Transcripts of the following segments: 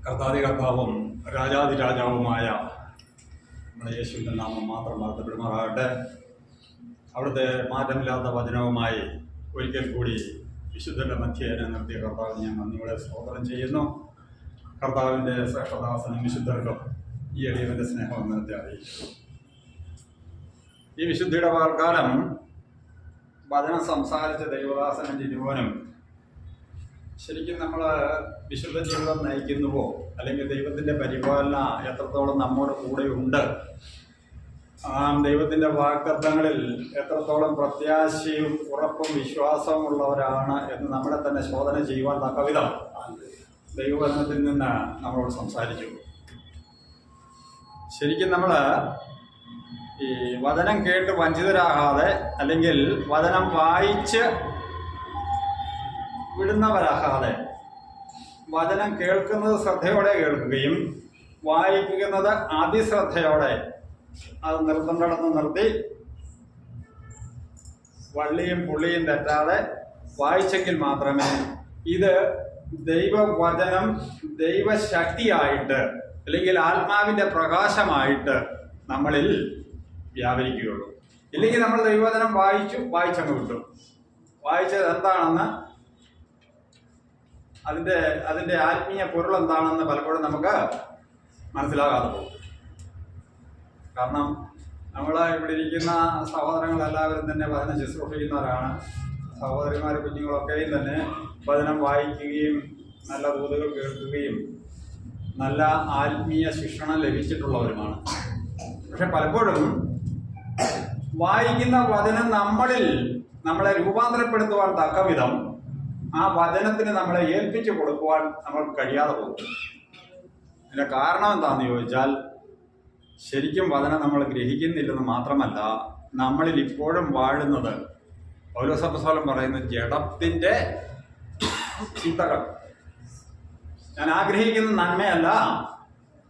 കർത്താവും രാജാതിരാജാവുമായ നമ്മുടെ യേശുവിൻ്റെ നാമം മാത്രം വാഴ്ത്തപ്പെടുമാറാകട്ടെ. അവിടുത്തെ മാറ്റമില്ലാത്ത വചനവുമായി ഒരിക്കൽ കൂടി വിശുദ്ധൻ്റെ മധ്യേനെ നിർത്തിയ കർത്താവിന് ഞാൻ നന്ദിയോടെ സ്തോത്രം ചെയ്യുന്നു. കർത്താവിൻ്റെ ശ്രേഷ്ഠദാസനും വിശുദ്ധർക്കും ഈ എളിയവൻ്റെ സ്നേഹം എന്നത്തെ അറിയിക്കുന്നു. ഈ വിശുദ്ധിയുടെ വാർക്കാലം വചനം സംസാരിച്ച ദൈവദാസനും ജിനുവനും ശരിക്കും നമ്മൾ വിശുദ്ധ ജീവിതം നയിക്കുന്നുവോ, അല്ലെങ്കിൽ ദൈവത്തിൻ്റെ പരിപാലന എത്രത്തോളം നമ്മോട് കൂടെ ഉണ്ട്, ദൈവത്തിൻ്റെ വാഗ്ദത്തങ്ങളിൽ എത്രത്തോളം പ്രത്യാശയും ഉറപ്പും വിശ്വാസവും ഉള്ളവരാണ് എന്ന് നമ്മളെ തന്നെ ശോധന ചെയ്യുവാൻ തക്കവിധം ദൈവവചനത്തിൽ നിന്ന് നമ്മളോട് സംസാരിച്ചു. ശരിക്കും നമ്മൾ ഈ വചനം കേട്ട് വഞ്ചിതരാകാതെ, അല്ലെങ്കിൽ വചനം വായിച്ച് വിടുന്നവരാകാതെ, വചനം കേൾക്കുന്നത് ശ്രദ്ധയോടെ കേൾക്കുകയും വായിക്കുന്നത് അതിശ്രദ്ധയോടെ അത് നിർത്തേണ്ടതെന്ന് നിർത്തി വള്ളിയും പുള്ളിയും തെറ്റാതെ വായിച്ചെങ്കിൽ മാത്രമേ ഇത് ദൈവവചനം ദൈവശക്തിയായിട്ട്, അല്ലെങ്കിൽ ആത്മാവിൻ്റെ പ്രകാശമായിട്ട് നമ്മളിൽ വ്യാപരിക്കുകയുള്ളൂ. ഇല്ലെങ്കിൽ നമ്മൾ ദൈവവചനം വായിച്ചങ്ങ് വിട്ടു. വായിച്ചത് എന്താണെന്ന്, അതിൻ്റെ ആത്മീയ പൊരുൾ എന്താണെന്ന് പലപ്പോഴും നമുക്ക് മനസ്സിലാകാതെ പോകും. കാരണം നമ്മൾ ഇവിടെ ഇരിക്കുന്ന സഹോദരങ്ങളെല്ലാവരും തന്നെ വചനം ശുശ്രൂഷിക്കുന്നവരാണ്. സഹോദരിമാർ കുഞ്ഞുങ്ങളൊക്കെയും തന്നെ വചനം വായിക്കുകയും നല്ല ദൂതുകൾ കേൾക്കുകയും നല്ല ആത്മീയ ശിക്ഷണം ലഭിച്ചിട്ടുള്ളവരുമാണ്. പക്ഷെ പലപ്പോഴും വായിക്കുന്ന വചനം നമ്മളെ രൂപാന്തരപ്പെടുത്തുവാൻ തക്കവിധം ആ വചനത്തിന് നമ്മളെ ഏൽപ്പിച്ചു കൊടുക്കുവാൻ നമ്മൾക്ക് കഴിയാതെ പോകും. അതിൻ്റെ കാരണം എന്താണെന്ന് ചോദിച്ചാൽ, ശരിക്കും വചനം നമ്മൾ ഗ്രഹിക്കുന്നില്ലെന്ന് മാത്രമല്ല, നമ്മളിൽ ഇപ്പോഴും വാഴുന്നത് പൗലോസ് അപ്പോസ്തലൻ പറയുന്ന ജഡത്തിൻ്റെ ചിന്തകൾ. ഞാൻ ആഗ്രഹിക്കുന്ന നന്മയല്ല,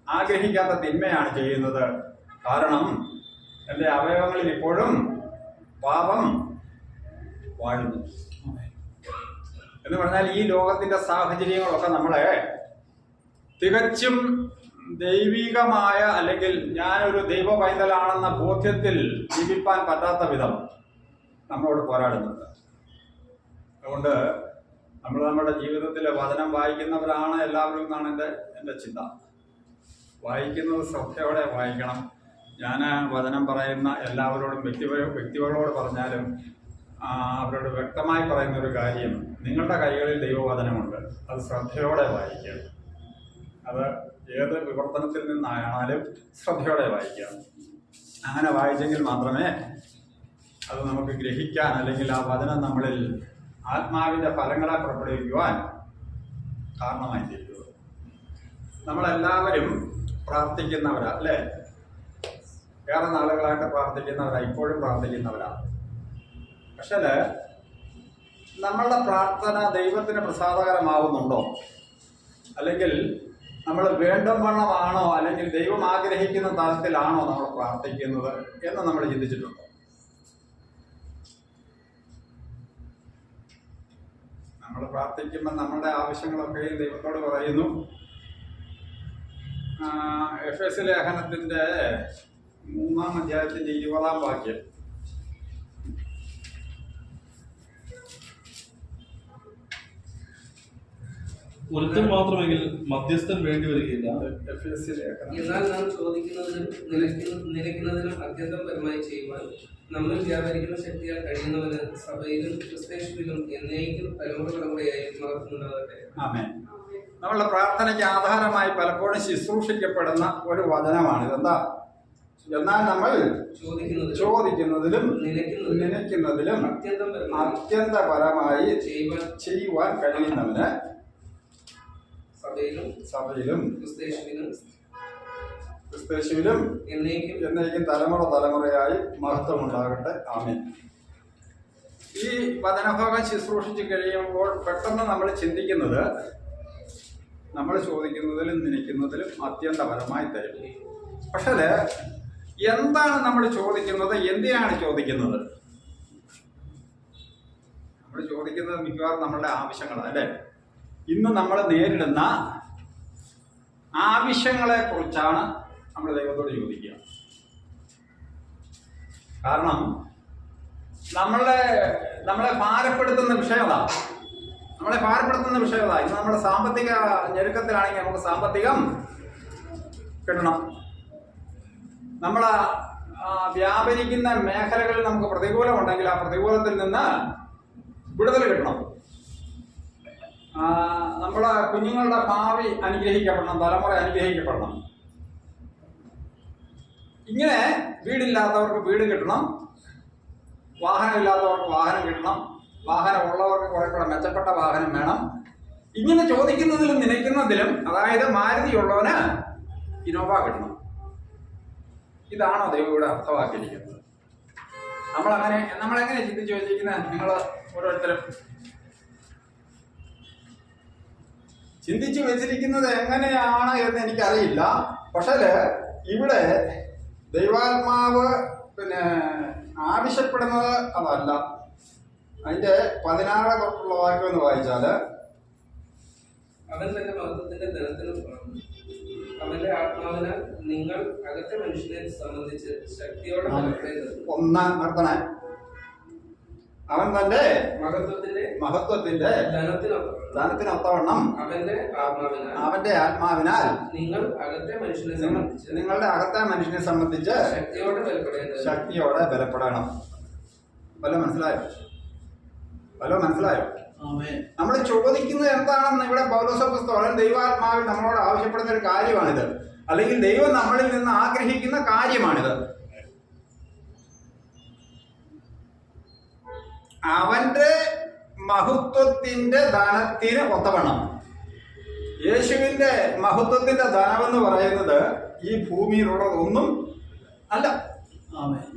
ആഗ്രഹിക്കാത്ത തിന്മയാണ് ചെയ്യുന്നത്. കാരണം എൻ്റെ അവയവങ്ങളിൽ ഇപ്പോഴും പാപം വാഴുന്നു എന്ന് പറഞ്ഞാൽ, ഈ ലോകത്തിൻ്റെ സാഹചര്യങ്ങളൊക്കെ നമ്മളെ തികച്ചും ദൈവികമായ, അല്ലെങ്കിൽ ഞാനൊരു ദൈവ പൈതലാണെന്ന ബോധ്യത്തിൽ ജീവിപ്പാൻ പറ്റാത്ത വിധം നമ്മളോട് പോരാടുന്നുണ്ട്. അതുകൊണ്ട് നമ്മുടെ ജീവിതത്തിൽ വചനം വായിക്കുന്നവരാണ് എല്ലാവരും എന്നാണ് എൻ്റെ ചിന്ത. വായിക്കുന്നത് ശ്രദ്ധയോടെ വായിക്കണം. ഞാൻ വചനം പറയുന്ന എല്ലാവരോടും വ്യക്തികളോട് പറഞ്ഞാലും അവരോട് വ്യക്തമായി പറയുന്നൊരു കാര്യം, നിങ്ങളുടെ കൈകളിൽ ദൈവവചനമുണ്ട്, അത് ശ്രദ്ധയോടെ വായിക്കുക. അത് ഏത് വിവർത്തനത്തിൽ നിന്നായാലും ശ്രദ്ധയോടെ വായിക്കുക. അങ്ങനെ വായിച്ചെങ്കിൽ മാത്രമേ അത് നമുക്ക് ഗ്രഹിക്കാൻ, അല്ലെങ്കിൽ ആ വചനം നമ്മളിൽ ആത്മാവിൻ്റെ ഫലങ്ങളെ പുറപ്പെടുവിക്കുവാൻ കാരണമായി തീരുക. നമ്മളെല്ലാവരും പ്രാർത്ഥിക്കുന്നവരാ, അല്ലേ? ഏറെ നാളുകളായിട്ട് പ്രാർത്ഥിക്കുന്നവരാ, ഇപ്പോഴും പ്രാർത്ഥിക്കുന്നവരാ. പക്ഷേ നമ്മളുടെ പ്രാർത്ഥന ദൈവത്തിന് പ്രസാദകരമാവുന്നുണ്ടോ, അല്ലെങ്കിൽ നമ്മൾ വേണ്ടവണ്ണമാണോ, അല്ലെങ്കിൽ ദൈവം ആഗ്രഹിക്കുന്ന തലത്തിലാണോ നമ്മൾ പ്രാർത്ഥിക്കുന്നത് എന്ന് നമ്മൾ ചിന്തിച്ചിട്ടുണ്ടോ? നമ്മൾ പ്രാർത്ഥിക്കുമ്പോൾ നമ്മളുടെ ആവശ്യങ്ങളൊക്കെയും ദൈവത്തോട് പറയുന്നു. എഫേസ്യ ലേഖനത്തിൻ്റെ 3-ാം അധ്യായത്തിൻ്റെ 20-ാം വാക്യം, ഒരുത്തൻ മാത്രമെങ്കിൽ മധ്യസ്ഥൻ വേണ്ടി വരികയില്ല. എന്നാൽ നാം ചോദിക്കുന്നതിനും നിലയ്ക്കുന്നതിനും അത്യന്തം പരമായി ചെയ്യുവാൻ നമ്മിൽ വ്യാപരിക്കുന്ന ശക്തിയാൽ കഴിയുന്നവന് സഭയിലും ക്രിസ്തേശുവിലും എന്നേക്കും തലമുറയായി മഹത്വമുണ്ടാകട്ടെ. ആമേൻ. നമ്മളുടെ പ്രാർത്ഥനയ്ക്ക് ആധാരമായി പലപ്പോഴും ശുശ്രൂഷിക്കപ്പെടുന്ന ഒരു വചനമാണ് ഇതെന്താ? എന്നാൽ നമ്മൾ ചോദിക്കുന്നതിലും നിലയ്ക്കുന്നതിലും അത്യന്തപരമായി ചെയ്യുവാൻ കഴിയുന്നവന് സഭയിലും ക്രിസ്തേശുവിലും എന്നേക്കും തലമുറയായി മഹത്വം ഉണ്ടാകട്ടെ. ആമേൻ. ഈ വചനഭാഗം ശുശ്രൂഷിച്ച് കഴിയുമ്പോൾ പെട്ടെന്ന് നമ്മൾ ചിന്തിക്കുന്നത്, നമ്മൾ ചോദിക്കുന്നതിലും നിലയ്ക്കുന്നതിലും അത്യന്തപരമായി തരും. പക്ഷേ എന്താണ് നമ്മൾ ചോദിക്കുന്നത്, എന്തിനാണ് ചോദിക്കുന്നത്? നമ്മൾ ചോദിക്കുന്നത് മിക്കവാറും നമ്മളുടെ ആവശ്യങ്ങളാണ്, അല്ലേ? ഇന്ന് നമ്മൾ നേരിടുന്ന ആവശ്യങ്ങളെ കുറിച്ചാണ് നമ്മൾ ദൈവത്തോട് ചോദിക്കുക. കാരണം നമ്മളെ ഭാരപ്പെടുത്തുന്ന വിഷയതാ. ഇന്ന് നമ്മുടെ സാമ്പത്തിക ഞെരുക്കത്തിലാണെങ്കിൽ നമുക്ക് സാമ്പത്തികം കിട്ടണം. നമ്മളെ വ്യാപരിക്കുന്ന മേഖലകളിൽ നമുക്ക് പ്രതികൂലമുണ്ടെങ്കിൽ ആ പ്രതികൂലത്തിൽ നിന്ന് വിടുതൽ കിട്ടണം. നമ്മുടെ കുഞ്ഞുങ്ങളുടെ ഭാവി അനുഗ്രഹിക്കപ്പെടണം, തലമുറ അനുഗ്രഹിക്കപ്പെടണം. ഇങ്ങനെ വീടില്ലാത്തവർക്ക് വീട് കിട്ടണം, വാഹനമില്ലാത്തവർക്ക് വാഹനം കിട്ടണം, വാഹനം ഉള്ളവർക്ക് കുറെ കൂടെ മെച്ചപ്പെട്ട വാഹനം വേണം. ഇങ്ങനെ ചോദിക്കുന്നതിലും നനയ്ക്കുന്നതിലും, അതായത് മാരുതിയുള്ളവന് ഇനോവ കിട്ടണം. ഇതാണോ ദൈവം ഇവിടെ അർത്ഥമാക്കിയിരിക്കുന്നത്? നമ്മളെങ്ങനെ ചിന്തിച്ചു വെച്ചിരിക്കുന്നത്? നിങ്ങൾ ഓരോരുത്തരും ചിന്തിച്ചു വെച്ചിരിക്കുന്നത് എങ്ങനെയാണ് എന്ന് എനിക്കറിയില്ല. പക്ഷേ ഇവിടെ ദൈവാത്മാവ് ആവശ്യപ്പെടുന്നത് അതല്ല. അതിന്റെ 16 തൊട്ടുള്ള വാക്യം എന്ന് വായിച്ചാല്, അവൻ തന്റെ മഹത്വത്തിന്റെ ധനത്തിനും അവന്റെ ആത്മാവിനാൽ നിങ്ങൾ അകത്തെ മനുഷ്യനെ സംബന്ധിച്ച് ശക്തിയോടെ ഒന്ന് നിർത്തണേ. അവൻ തന്റെ മഹത്വത്തിന്റെ ധനത്തിനൊത്തവണ്ണം അവന്റെ ആത്മാവിനാൽ നിങ്ങളുടെ അകത്തെ മനുഷ്യനെ സംബന്ധിച്ച് ശക്തിയോടെ ബലപ്പെടണം. വല്ലതും മനസ്സിലായോ? നമ്മൾ ചോദിക്കുന്നത് എന്താണെന്ന് ഇവിടെ പൗലോസപ്പോസ്തലൻ ദൈവാത്മാവിൽ നമ്മളോട് ആവശ്യപ്പെടുന്ന ഒരു കാര്യമാണിത്. അല്ലെങ്കിൽ ദൈവം നമ്മളിൽ നിന്ന് ആഗ്രഹിക്കുന്ന കാര്യമാണിത്. അവന്റെ മഹത്വത്തിന്റെ ധനത്തിന് ഒത്തവണ്ണം. യേശുവിന്റെ മഹത്വത്തിന്റെ ധനമെന്ന് പറയുന്നത് ഈ ഭൂമിയിലുള്ളതൊന്നും അല്ല.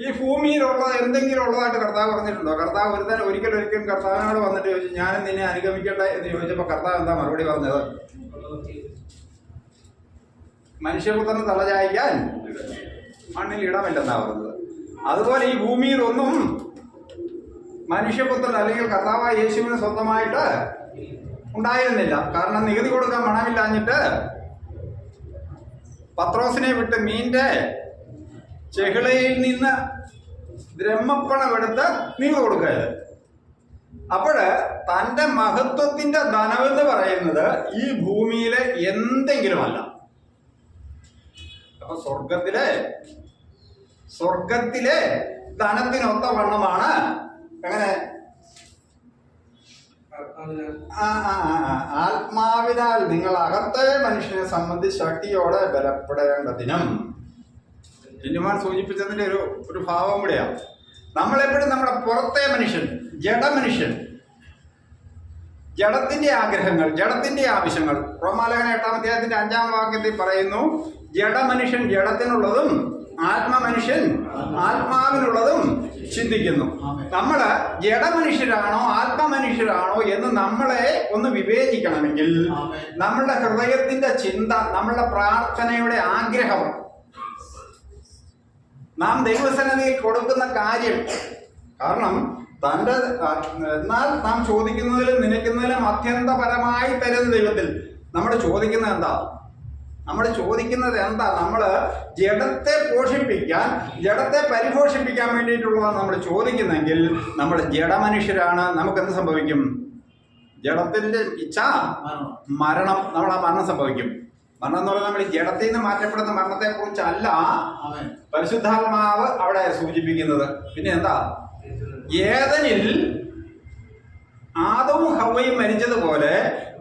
ഈ ഭൂമിയിലുള്ള എന്തെങ്കിലും ഉള്ളതായിട്ട് കർത്താവ് പറഞ്ഞിട്ടുണ്ടോ? കർത്താവ് ഒരിക്കലും കർത്താവിനോട് വന്നിട്ട് ചോദിച്ചു, ഞാനും നിന്നെ അനുഗമിക്കട്ടെ എന്ന് ചോദിച്ചപ്പോ കർത്താവ് എന്താ മറുപടി പറഞ്ഞത്? മനുഷ്യപുത്രന് തലചായ്ക്കാൻ മണ്ണിൽ ഇടമില്ലെന്നാ പറഞ്ഞത്. അതുപോലെ ഈ ഭൂമിയിലൊന്നും മനുഷ്യപുത്രൻ അല്ലെങ്കിൽ കർത്താവായ യേശുവിന് സ്വന്തമായിട്ട് ഉണ്ടായിരുന്നില്ല. കാരണം നികുതി കൊടുക്കാൻ പണമില്ലാഞ്ഞിട്ട് പത്രോസിനെ വിട്ട് മീൻ്റെ ചെകിളയിൽ നിന്ന് ദ്രഹ്മപ്പണമെടുത്ത് നികുതി കൊടുക്കരുത്. അപ്പോഴ് തന്റെ മഹത്വത്തിന്റെ ധനമെന്ന് പറയുന്നത് ഈ ഭൂമിയിലെ എന്തെങ്കിലുമല്ല. അപ്പൊ സ്വർഗത്തിലെ ധനത്തിനൊത്ത വണ്ണമാണ്. എങ്ങനെ? ആത്മാവിനാൽ നിങ്ങൾ അകത്തെ മനുഷ്യനെ സംബന്ധിച്ച് ശക്തിയോടെ ബലപ്പെടേണ്ടതിനും. ജിന്നുമാൻ സൂചിപ്പിച്ചതിന്റെ ഒരു ഭാവം കൂടെയാണ്. നമ്മളെപ്പോഴും നമ്മുടെ പുറത്തെ മനുഷ്യൻ, ജഡമനുഷ്യൻ, ജഡത്തിന്റെ ആഗ്രഹങ്ങൾ, ജഡത്തിന്റെ ആവശ്യങ്ങൾ, റോമാലേഖനം 8-ാം അധ്യായത്തിന്റെ 5-ാം വാക്യത്തിൽ പറയുന്നു, ജഡമനുഷ്യൻ ജഡത്തിനുള്ളതും ആത്മമനുഷ്യൻ ആത്മാവിനുള്ളതും ചിന്തിക്കുന്നു. നമ്മള് ജഡമനുഷ്യരാണോ ആത്മമനുഷ്യരാണോ എന്ന് നമ്മളെ ഒന്ന് വിവേചിക്കണമെങ്കിൽ നമ്മളുടെ ഹൃദയത്തിന്റെ ചിന്ത, നമ്മളുടെ പ്രാർത്ഥനയുടെ ആഗ്രഹം, നാം ദൈവസന്നിധിയിൽ കൊടുക്കുന്ന കാര്യം. കാരണം എന്നാൽ നാം ചോദിക്കുന്നതിലും നനയ്ക്കുന്നതിലും അത്യന്തപരമായി തരുന്ന ദൈവത്തിൽ നമ്മൾ ചോദിക്കുന്നത് എന്താ? നമ്മൾ ജഡത്തെ പോഷിപ്പിക്കാൻ, ജഡത്തെ പരിപോഷിപ്പിക്കാൻ വേണ്ടിയിട്ടുള്ളതാണ് നമ്മൾ ചോദിക്കുന്നെങ്കിൽ നമ്മൾ ജഡമനുഷ്യരാണ്. നമുക്കെന്ത് സംഭവിക്കും? ജഡത്തിന്റെ ഇച്ഛ മരണം. നമ്മൾ ആ മരണം സംഭവിക്കും. മരണം എന്ന് പറയുന്നത് നമ്മൾ ഈ ജഡത്തിൽ നിന്ന് മാറ്റപ്പെടുന്ന മരണത്തെ കുറിച്ചല്ല പരിശുദ്ധാത്മാവ് അവിടെ സൂചിപ്പിക്കുന്നത്. പിന്നെ എന്താ? ഏദനിൽ ആദവും ഹവ്വയും മരിച്ചതുപോലെ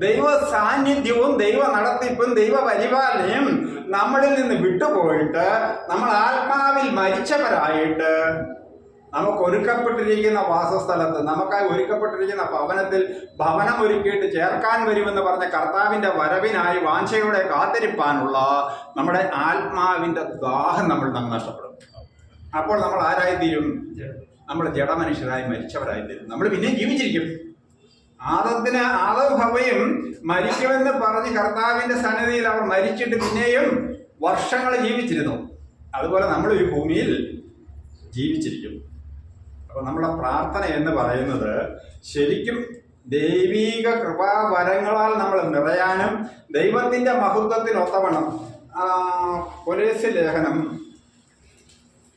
ദൈവ സാന്നിധ്യവും ദൈവ നടത്തിപ്പും ദൈവ പരിപാലനയും നമ്മളിൽ നിന്ന് വിട്ടുപോയിട്ട് നമ്മൾ ആത്മാവിൽ മരിച്ചവരായിട്ട് നമുക്ക് ഒരുക്കപ്പെട്ടിരിക്കുന്ന വാസസ്ഥലത്ത്, നമുക്കായി ഒരുക്കപ്പെട്ടിരിക്കുന്ന ഭവനം ഒരുക്കിയിട്ട് ചേർക്കാൻ വരുമെന്ന് പറഞ്ഞ കർത്താവിന്റെ വരവിനായി വാഞ്ചയോടെ കാത്തിരിപ്പാനുള്ള നമ്മുടെ ആത്മാവിന്റെ ദാഹം നമ്മൾ നഷ്ടപ്പെടും. അപ്പോൾ നമ്മൾ ആരായിത്തീരും? നമ്മൾ ജഡമനുഷ്യരായി മരിച്ചവരായിത്തീരും. നമ്മൾ പിന്നെ ജീവിച്ചിരിക്കും. ആദവും ഹവ്വയും മരിക്കുമെന്ന് പറഞ്ഞ് കർത്താവിന്റെ സന്നിധിയിൽ അവർ മരിച്ചിട്ട് പിന്നെയും വർഷങ്ങൾ ജീവിച്ചിരുന്നു. അതുപോലെ നമ്മൾ ഈ ഭൂമിയിൽ ജീവിച്ചിരിക്കും. അപ്പൊ നമ്മളെ പ്രാർത്ഥന എന്ന് പറയുന്നത് ശരിക്കും ദൈവീക കൃപാവരങ്ങളാൽ നമ്മൾ നിറയാനും ദൈവത്തിന്റെ മഹത്വത്തിനൊത്തവണ്ണം. കൊലോസ്യ ലേഖനം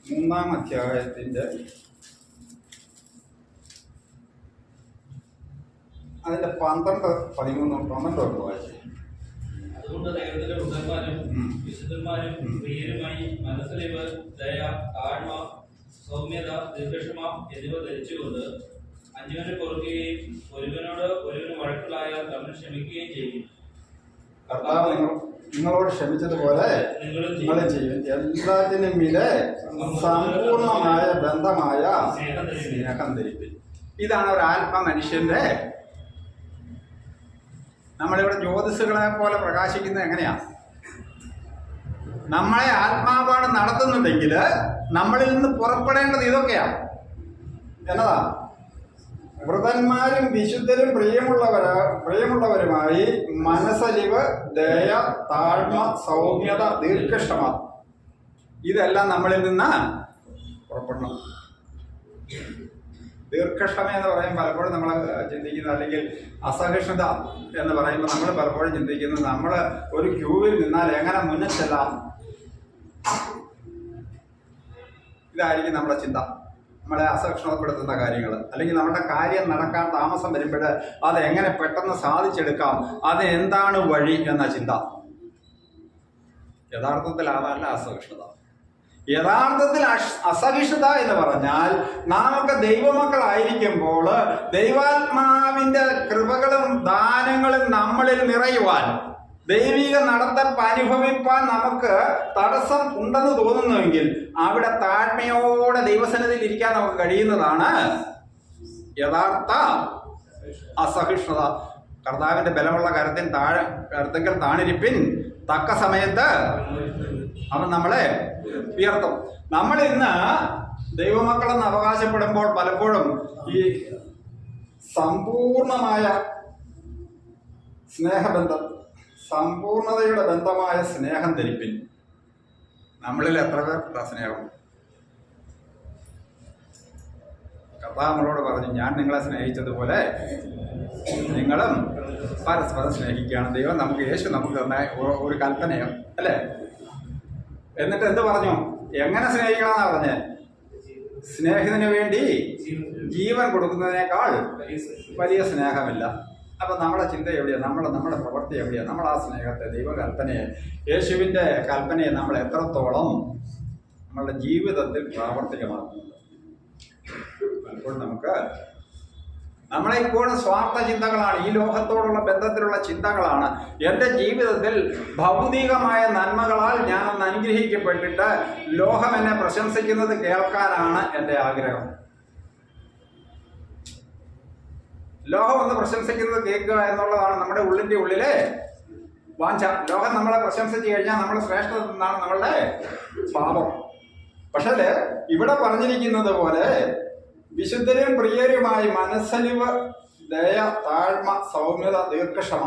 3-ാം അധ്യായത്തിന്റെ അതിന്റെ 12-13 വായിച്ചു. അതുകൊണ്ട് ദൈവത്തിന്റെ വൃദ്ധന്മാരും വിശുദ്ധന്മാരും പ്രിയരുമായി മനസ്സലിവ്, ദയ, താഴ്മ, സൗമ്യത, ദീർഘക്ഷമ എന്നിവ ധരിച്ചുകൊണ്ട് അന്യവനെ പൊറുക്കുകയും ഒരുവന് വഴക്കുകളായാൽ തമ്മിൽ ക്ഷമിക്കുകയും ചെയ്യും. കർത്താവ് നിങ്ങളോട് ക്ഷമിച്ചതുപോലെ നിങ്ങൾ ചെയ്യും. എല്ലാത്തിനും മീതെ സമ്പൂർണമായ ബന്ധമായ സ്നേഹം ധരിപ്പിൻ. ഇതാണ് ഒരു ആത്മമനുഷ്യന്റെ. നമ്മളിവിടെ ജ്യോതിസുകളെ പോലെ പ്രകാശിക്കുന്നത് എങ്ങനെയാ? നമ്മളെ ആത്മാവാണ് നടത്തുന്നുണ്ടെങ്കിൽ നമ്മളിൽ നിന്ന് പുറപ്പെടേണ്ടത് ഇതൊക്കെയാണ്. എന്നതാ? വൃതന്മാരും വിശുദ്ധരും പ്രിയമുള്ളവരുമായി മനസ്സലിവ്, ദയ, താഴ്മ, സൗമ്യത, ദീർഘക്ഷമ, ഇതെല്ലാം നമ്മളിൽ നിന്ന് പുറപ്പെടണം. ദീർഘക്ഷമ എന്ന് പറയുമ്പോൾ പലപ്പോഴും നമ്മൾ ചിന്തിക്കുന്നത്, അല്ലെങ്കിൽ അസഹിഷ്ണുത എന്ന് പറയുമ്പോൾ നമ്മൾ പലപ്പോഴും ചിന്തിക്കുന്നത് നമ്മൾ ഒരു ക്യൂവിൽ നിന്നാൽ എങ്ങനെ മുന്നിൽ ചെല്ലാം, ഇതായിരിക്കും നമ്മുടെ ചിന്ത. നമ്മളെ അസഹിഷ്ണുതപ്പെടുത്തുന്ന കാര്യങ്ങൾ, അല്ലെങ്കിൽ നമ്മുടെ കാര്യം നടക്കാൻ താമസം വരുമ്പോൾ അത് എങ്ങനെ പെട്ടെന്ന് സാധിച്ചെടുക്കാം, അത് എന്താണ് വഴി എന്ന ചിന്ത. യഥാർത്ഥത്തിൽ അതല്ല അസഹിഷ്ണുത. യഥാർത്ഥത്തിൽ അസഹിഷ്ണുത എന്ന് പറഞ്ഞാൽ നാമൊക്കെ ദൈവമക്കളായിരിക്കുമ്പോൾ ദൈവാത്മാവിന്റെ കൃപകളും ദാനങ്ങളും നമ്മളിൽ നിറയുവാൻ, ദൈവിക നടത്തിപ്പ് അനുഭവിപ്പാൻ നമുക്ക് തടസ്സം ഉണ്ടെന്ന് തോന്നുന്നുവെങ്കിൽ അവിടെ താഴ്മയോടെ ദൈവസന്നിധിയിൽ ഇരിക്കാൻ നമുക്ക് കഴിയുന്നതാണ് യഥാർത്ഥ അസഹിഷ്ണുത. കർത്താവിന്റെ ബലമുള്ള കരത്തിങ്കൽ താണിരിപ്പിൻ, തക്ക സമയത്ത് അവൻ നമ്മളെ ഉയർത്തും. നമ്മൾ ഇന്ന് ദൈവമക്കളെന്ന് അവകാശപ്പെടുമ്പോൾ പലപ്പോഴും ഈ സമ്പൂർണമായ സ്നേഹബന്ധം, സമ്പൂർണതയുടെ ബന്ധമായ സ്നേഹം ധരിപ്പിൻ. നമ്മളിൽ എത്ര പേർക്കുള്ള സ്നേഹം? കർത്താവ് നമ്മളോട് പറഞ്ഞു, ഞാൻ നിങ്ങളെ സ്നേഹിച്ചതുപോലെ നിങ്ങളും പരസ്പരം സ്നേഹിക്കുകയാണ്. ദൈവം നമുക്ക്, യേശു നമുക്ക് തന്ന ഒരു കൽപ്പനയാണ്, അല്ലേ? എന്നിട്ട് എന്ത് പറഞ്ഞു? എങ്ങനെ സ്നേഹിക്കണമെന്നാ പറഞ്ഞേ? സ്നേഹത്തിന് വേണ്ടി ജീവൻ കൊടുക്കുന്നതിനേക്കാൾ വലിയ സ്നേഹമില്ല. അപ്പം നമ്മുടെ ചിന്ത എവിടെയാണ്? നമ്മുടെ പ്രവൃത്തി എവിടെയാണ്? നമ്മൾ ആ സ്നേഹത്തെ, ദൈവകൽപ്പനയെ, യേശുവിൻ്റെ കൽപ്പനയെ നമ്മൾ എത്രത്തോളം നമ്മളുടെ ജീവിതത്തിൽ പ്രാവർത്തികമാക്കുന്നുണ്ട്? പലപ്പോഴും നമ്മളെ ഇപ്പോഴും സ്വാർത്ഥ ചിന്തകളാണ്, ഈ ലോകത്തോടുള്ള ബന്ധത്തിലുള്ള ചിന്തകളാണ്. എൻ്റെ ജീവിതത്തിൽ ഭൗതികമായ നന്മകളാൽ ഞാനൊന്ന് അനുഗ്രഹിക്കപ്പെട്ടിട്ട് ലോകം എന്നെ പ്രശംസിക്കുന്നത് കേൾക്കാനാണ് എൻ്റെ ആഗ്രഹം. ലോകം ഒന്ന് പ്രശംസിക്കുന്നത് കേൾക്കുക എന്നുള്ളതാണ് നമ്മുടെ ഉള്ളിൻ്റെ ഉള്ളിലെ വാഞ്ച. ലോകം നമ്മളെ പ്രശംസിച്ചു കഴിഞ്ഞാൽ നമ്മൾ ശ്രേഷ്ഠത എന്നാണ് നമ്മളുടെ പാപം. പക്ഷേ ഇവിടെ പറഞ്ഞിരിക്കുന്നത് പോലെ വിശുദ്ധരും പ്രിയരുമായി മനസ്സലിവ്, ദയ, താഴ്മ, സൗമ്യത, ദീർഘക്ഷമ,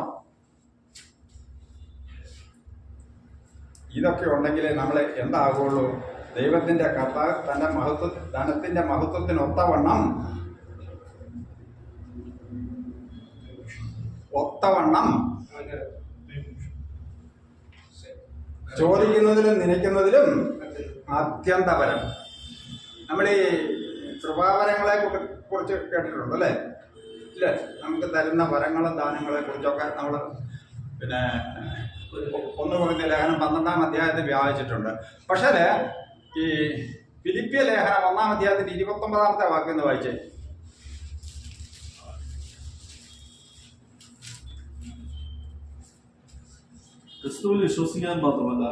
ഇതൊക്കെ ഉണ്ടെങ്കിലേ നമ്മൾ എന്താകുള്ളൂ? ദൈവത്തിന്റെ കർത്താവ് ധനത്തിന്റെ മഹത്വത്തിനൊത്തവണ്ണം ചോദിക്കുന്നതിലും നനയ്ക്കുന്നതിലും അത്യന്തപരം. നമ്മൾ ഈ കൃപാവരങ്ങളെ കുറിച്ച് കേട്ടിട്ടുണ്ട്, അല്ലേ? ഇല്ലേ? നമുക്ക് തരുന്ന വരങ്ങളും ദാനങ്ങളെ കുറിച്ചൊക്കെ നമ്മൾ പിന്നെ 1 കൊരിന്ത്യർ ലേഖനം 12-ാം അധ്യായത്തിൽ വായിച്ചിട്ടുണ്ട്. പക്ഷേ ഈ ഫിലിപ്പിയ ലേഖനം 1-ാം അധ്യായത്തിന്റെ 29-ാമത്തെ വാക്യം എന്ന് വായിച്ചേ. ക്രിസ്തുവിൽ വിശ്വസിക്കാൻ മാത്രമല്ല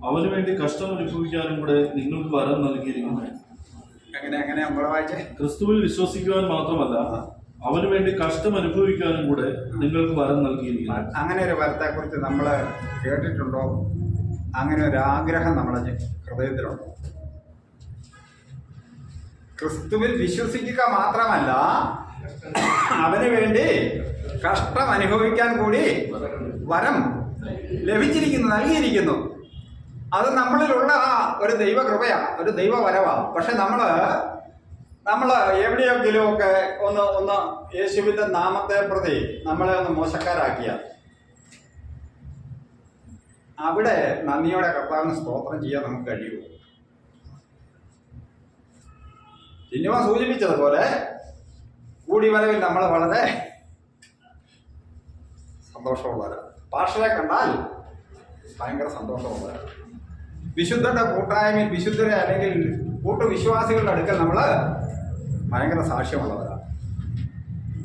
അവന് വേണ്ടി കഷ്ടം അനുഭവിക്കാനും കൂടെ നിങ്ങൾക്ക് വരം നൽകിയിരിക്കുന്നു. എങ്ങനെ നമ്മളെ വായിച്ചേ? ക്രിസ്തുവിൽ വിശ്വസിക്കുവാൻ മാത്രമല്ല അവന് വേണ്ടി കഷ്ടം അനുഭവിക്കാനും കൂടെ നിങ്ങൾക്ക് വരം നൽകിയിരിക്കുന്നു. അങ്ങനെ ഒരു വരത്തെ കുറിച്ച് നമ്മൾ കേട്ടിട്ടുണ്ടോ? അങ്ങനെ ഒരു ആഗ്രഹം നമ്മുടെ ഹൃദയത്തിലുണ്ടോ? ക്രിസ്തുവിൽ വിശ്വസിക്കുക മാത്രമല്ല അവന് വേണ്ടി കഷ്ടം അനുഭവിക്കാൻ കൂടി വരം ലഭിച്ചിരിക്കുന്നു, നൽകിയിരിക്കുന്നു. അത് നമ്മളിലുള്ള ഒരു ദൈവകൃപയാ, ഒരു ദൈവവരവാ. പക്ഷെ നമ്മൾ നമ്മൾ എവിടെയെങ്കിലും ഒക്കെ ഒന്ന് യേശുവിന്റെ നാമത്തെ പ്രതി നമ്മളെ ഒന്ന് മോശക്കാരാക്കിയ അവിടെ നന്ദിയോടെ കർത്താവിന് സ്തോത്രം ചെയ്യാൻ നമുക്ക് കഴിയുമോ? ചിന്നുവ സൂചിപ്പിച്ചതുപോലെ കൂടി വരവിൽ നമ്മൾ വളരെ സന്തോഷമുള്ളവരാണ്. പാഷയെ കണ്ടാൽ ഭയങ്കര സന്തോഷമുള്ളവരാണ്. വിശുദ്ധരുടെ കൂട്ടായ്മയിൽ വിശുദ്ധരെ അല്ലെങ്കിൽ കൂട്ടുവിശ്വാസികളുടെ അടുക്കൽ നമ്മൾ ഭയങ്കര സാക്ഷ്യമുള്ളവരാണ്.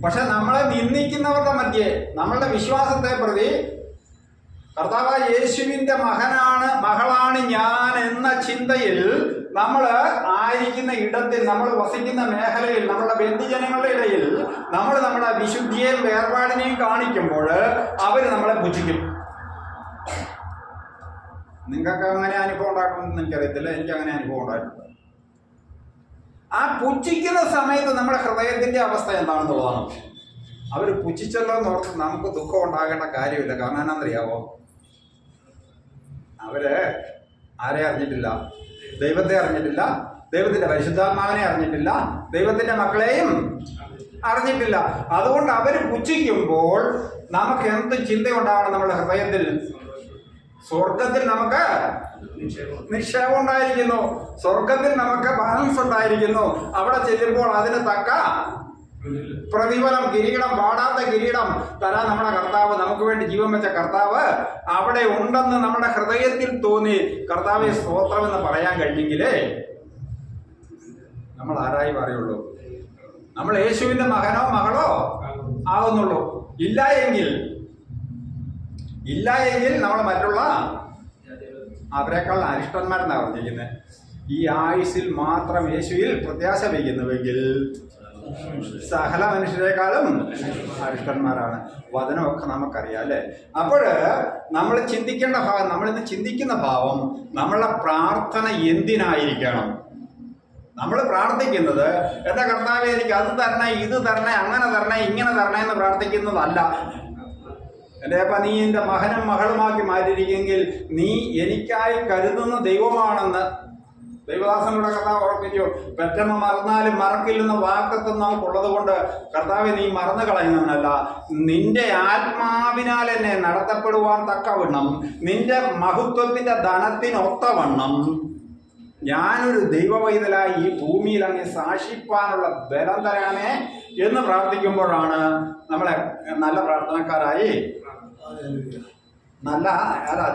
പക്ഷെ നമ്മളെ നിന്ദിക്കുന്നവരുടെ മധ്യേ നമ്മളുടെ വിശ്വാസത്തെ പ്രതി കർത്താവായ യേശുവിന്റെ മകളാണ് ഞാൻ എന്ന ചിന്തയിൽ നമ്മൾ ആയിരിക്കുന്ന ഇടത്തിൽ, നമ്മൾ വസിക്കുന്ന മേഖലയിൽ, നമ്മളുടെ ബന്ധുജനങ്ങളുടെ ഇടയിൽ നമ്മൾ നമ്മുടെ വിശുദ്ധിയെയും വേർപാടിനെയും കാണിക്കുമ്പോൾ അവർ നമ്മളെ പുച്ഛിക്കും. നിങ്ങൾക്ക് അങ്ങനെ അനുഭവം ഉണ്ടാക്കുമെന്ന് എനിക്കറിയത്തില്ല, എനിക്ക് അങ്ങനെ അനുഭവം ഉണ്ടായിട്ടുണ്ട്. ആ പുച്ഛിക്കുന്ന സമയത്ത് നമ്മുടെ ഹൃദയത്തിന്റെ അവസ്ഥ എന്താണെന്നുള്ളതാണ്. അവർ പുച്ഛിച്ചല്ലോ എന്ന് ഓർത്ത് നമുക്ക് ദുഃഖം ഉണ്ടാകേണ്ട കാര്യമില്ല. കാരണം എന്നാന്നറിയാവോ, അവര് ആരെ അറിഞ്ഞിട്ടില്ല? ദൈവത്തെ അറിഞ്ഞിട്ടില്ല, ദൈവത്തിന്റെ പരിശുദ്ധാത്മാവിനെ അറിഞ്ഞിട്ടില്ല, ദൈവത്തിന്റെ മക്കളെയും അറിഞ്ഞിട്ടില്ല. അതുകൊണ്ട് അവര് പുച്ഛിക്കുമ്പോൾ നമുക്ക് എന്ത് ചിന്തയുണ്ടാവണം നമ്മുടെ ഹൃദയത്തിൽ? സ്വർഗത്തിൽ നമുക്ക് നിക്ഷേപം ഉണ്ടായിരിക്കുന്നു, സ്വർഗത്തിൽ നമുക്ക് ബാലൻസ് ഉണ്ടായിരിക്കുന്നു. അവിടെ ചെല്ലുമ്പോൾ അതിന് തക്ക പ്രതിഫലം, കിരീടം, പാടാത്ത കിരീടം തരാൻ നമ്മുടെ കർത്താവ്, നമുക്ക് വേണ്ടി ജീവൻ വെച്ച കർത്താവ് അവിടെ ഉണ്ടെന്ന് നമ്മുടെ ഹൃദയത്തിൽ തോന്നി കർത്താവെ സ്തോത്രം എന്ന് പറയാൻ കഴിഞ്ഞെങ്കിലേ നമ്മൾ ആരായി പറയുള്ളൂ? നമ്മൾ യേശുവിന്റെ മകനോ മകളോ ആകുന്നുള്ളൂ. ഇല്ല എങ്കിൽ നമ്മൾ മറ്റുള്ള അവരെക്കാൾ അരിഷ്ടന്മാരെന്നാണ് പറഞ്ഞിരിക്കുന്നത്. ഈ ആയുസ്സിൽ മാത്രം യേശുവിൽ പ്രത്യാശ വയ്ക്കുന്നുവെങ്കിൽ സകല മനുഷ്യരെക്കാളും അരിഷ്ടന്മാരാണ്. വചനമൊക്കെ നമുക്കറിയാം അല്ലേ? അപ്പോൾ നമ്മൾ ചിന്തിക്കേണ്ട ഭാവം, നമ്മളിന്ന് ചിന്തിക്കുന്ന ഭാവം, നമ്മളുടെ പ്രാർത്ഥന എന്തിനായിരിക്കണം? നമ്മൾ പ്രാർത്ഥിക്കുന്നത് എൻ്റെ കർത്താവേ എനിക്ക് അത് തരണേ, ഇത് തരണേ, അങ്ങനെ തരണേ, ഇങ്ങനെ തരണേ എന്ന് പ്രാർത്ഥിക്കുന്നതല്ല. എൻ്റെ അപ്പ നീ എൻ്റെ മകനും മകളുമാക്കി മാറ്റിയിരിക്കുമെങ്കിൽ നീ എനിക്കായി കരുതുന്ന ദൈവമാണെന്ന് ദൈവദാസങ്ങളുടെ കർത്താവ് ഓർപ്പിച്ചു. പെറ്റമ്മ മറന്നാലും മറക്കില്ലെന്ന വാക്കത്വം നമുക്കുള്ളത് കൊണ്ട് കർത്താവെ നീ മറന്നു കളയുന്നവനല്ല, നിന്റെ ആത്മാവിനാൽ എന്നെ നടത്തപ്പെടുവാൻ തക്കവണ്ണം, നിന്റെ മഹത്വത്തിന്റെ ധനത്തിനൊത്തവണ്ണം ഞാനൊരു ദൈവവൈതലായി ഈ ഭൂമിയിൽ അങ്ങ് സാക്ഷിപ്പാനുള്ള ബലം തരണമേ എന്ന് പ്രാർത്ഥിക്കുമ്പോഴാണ് നമ്മളെ നല്ല പ്രാർത്ഥനക്കാരായി,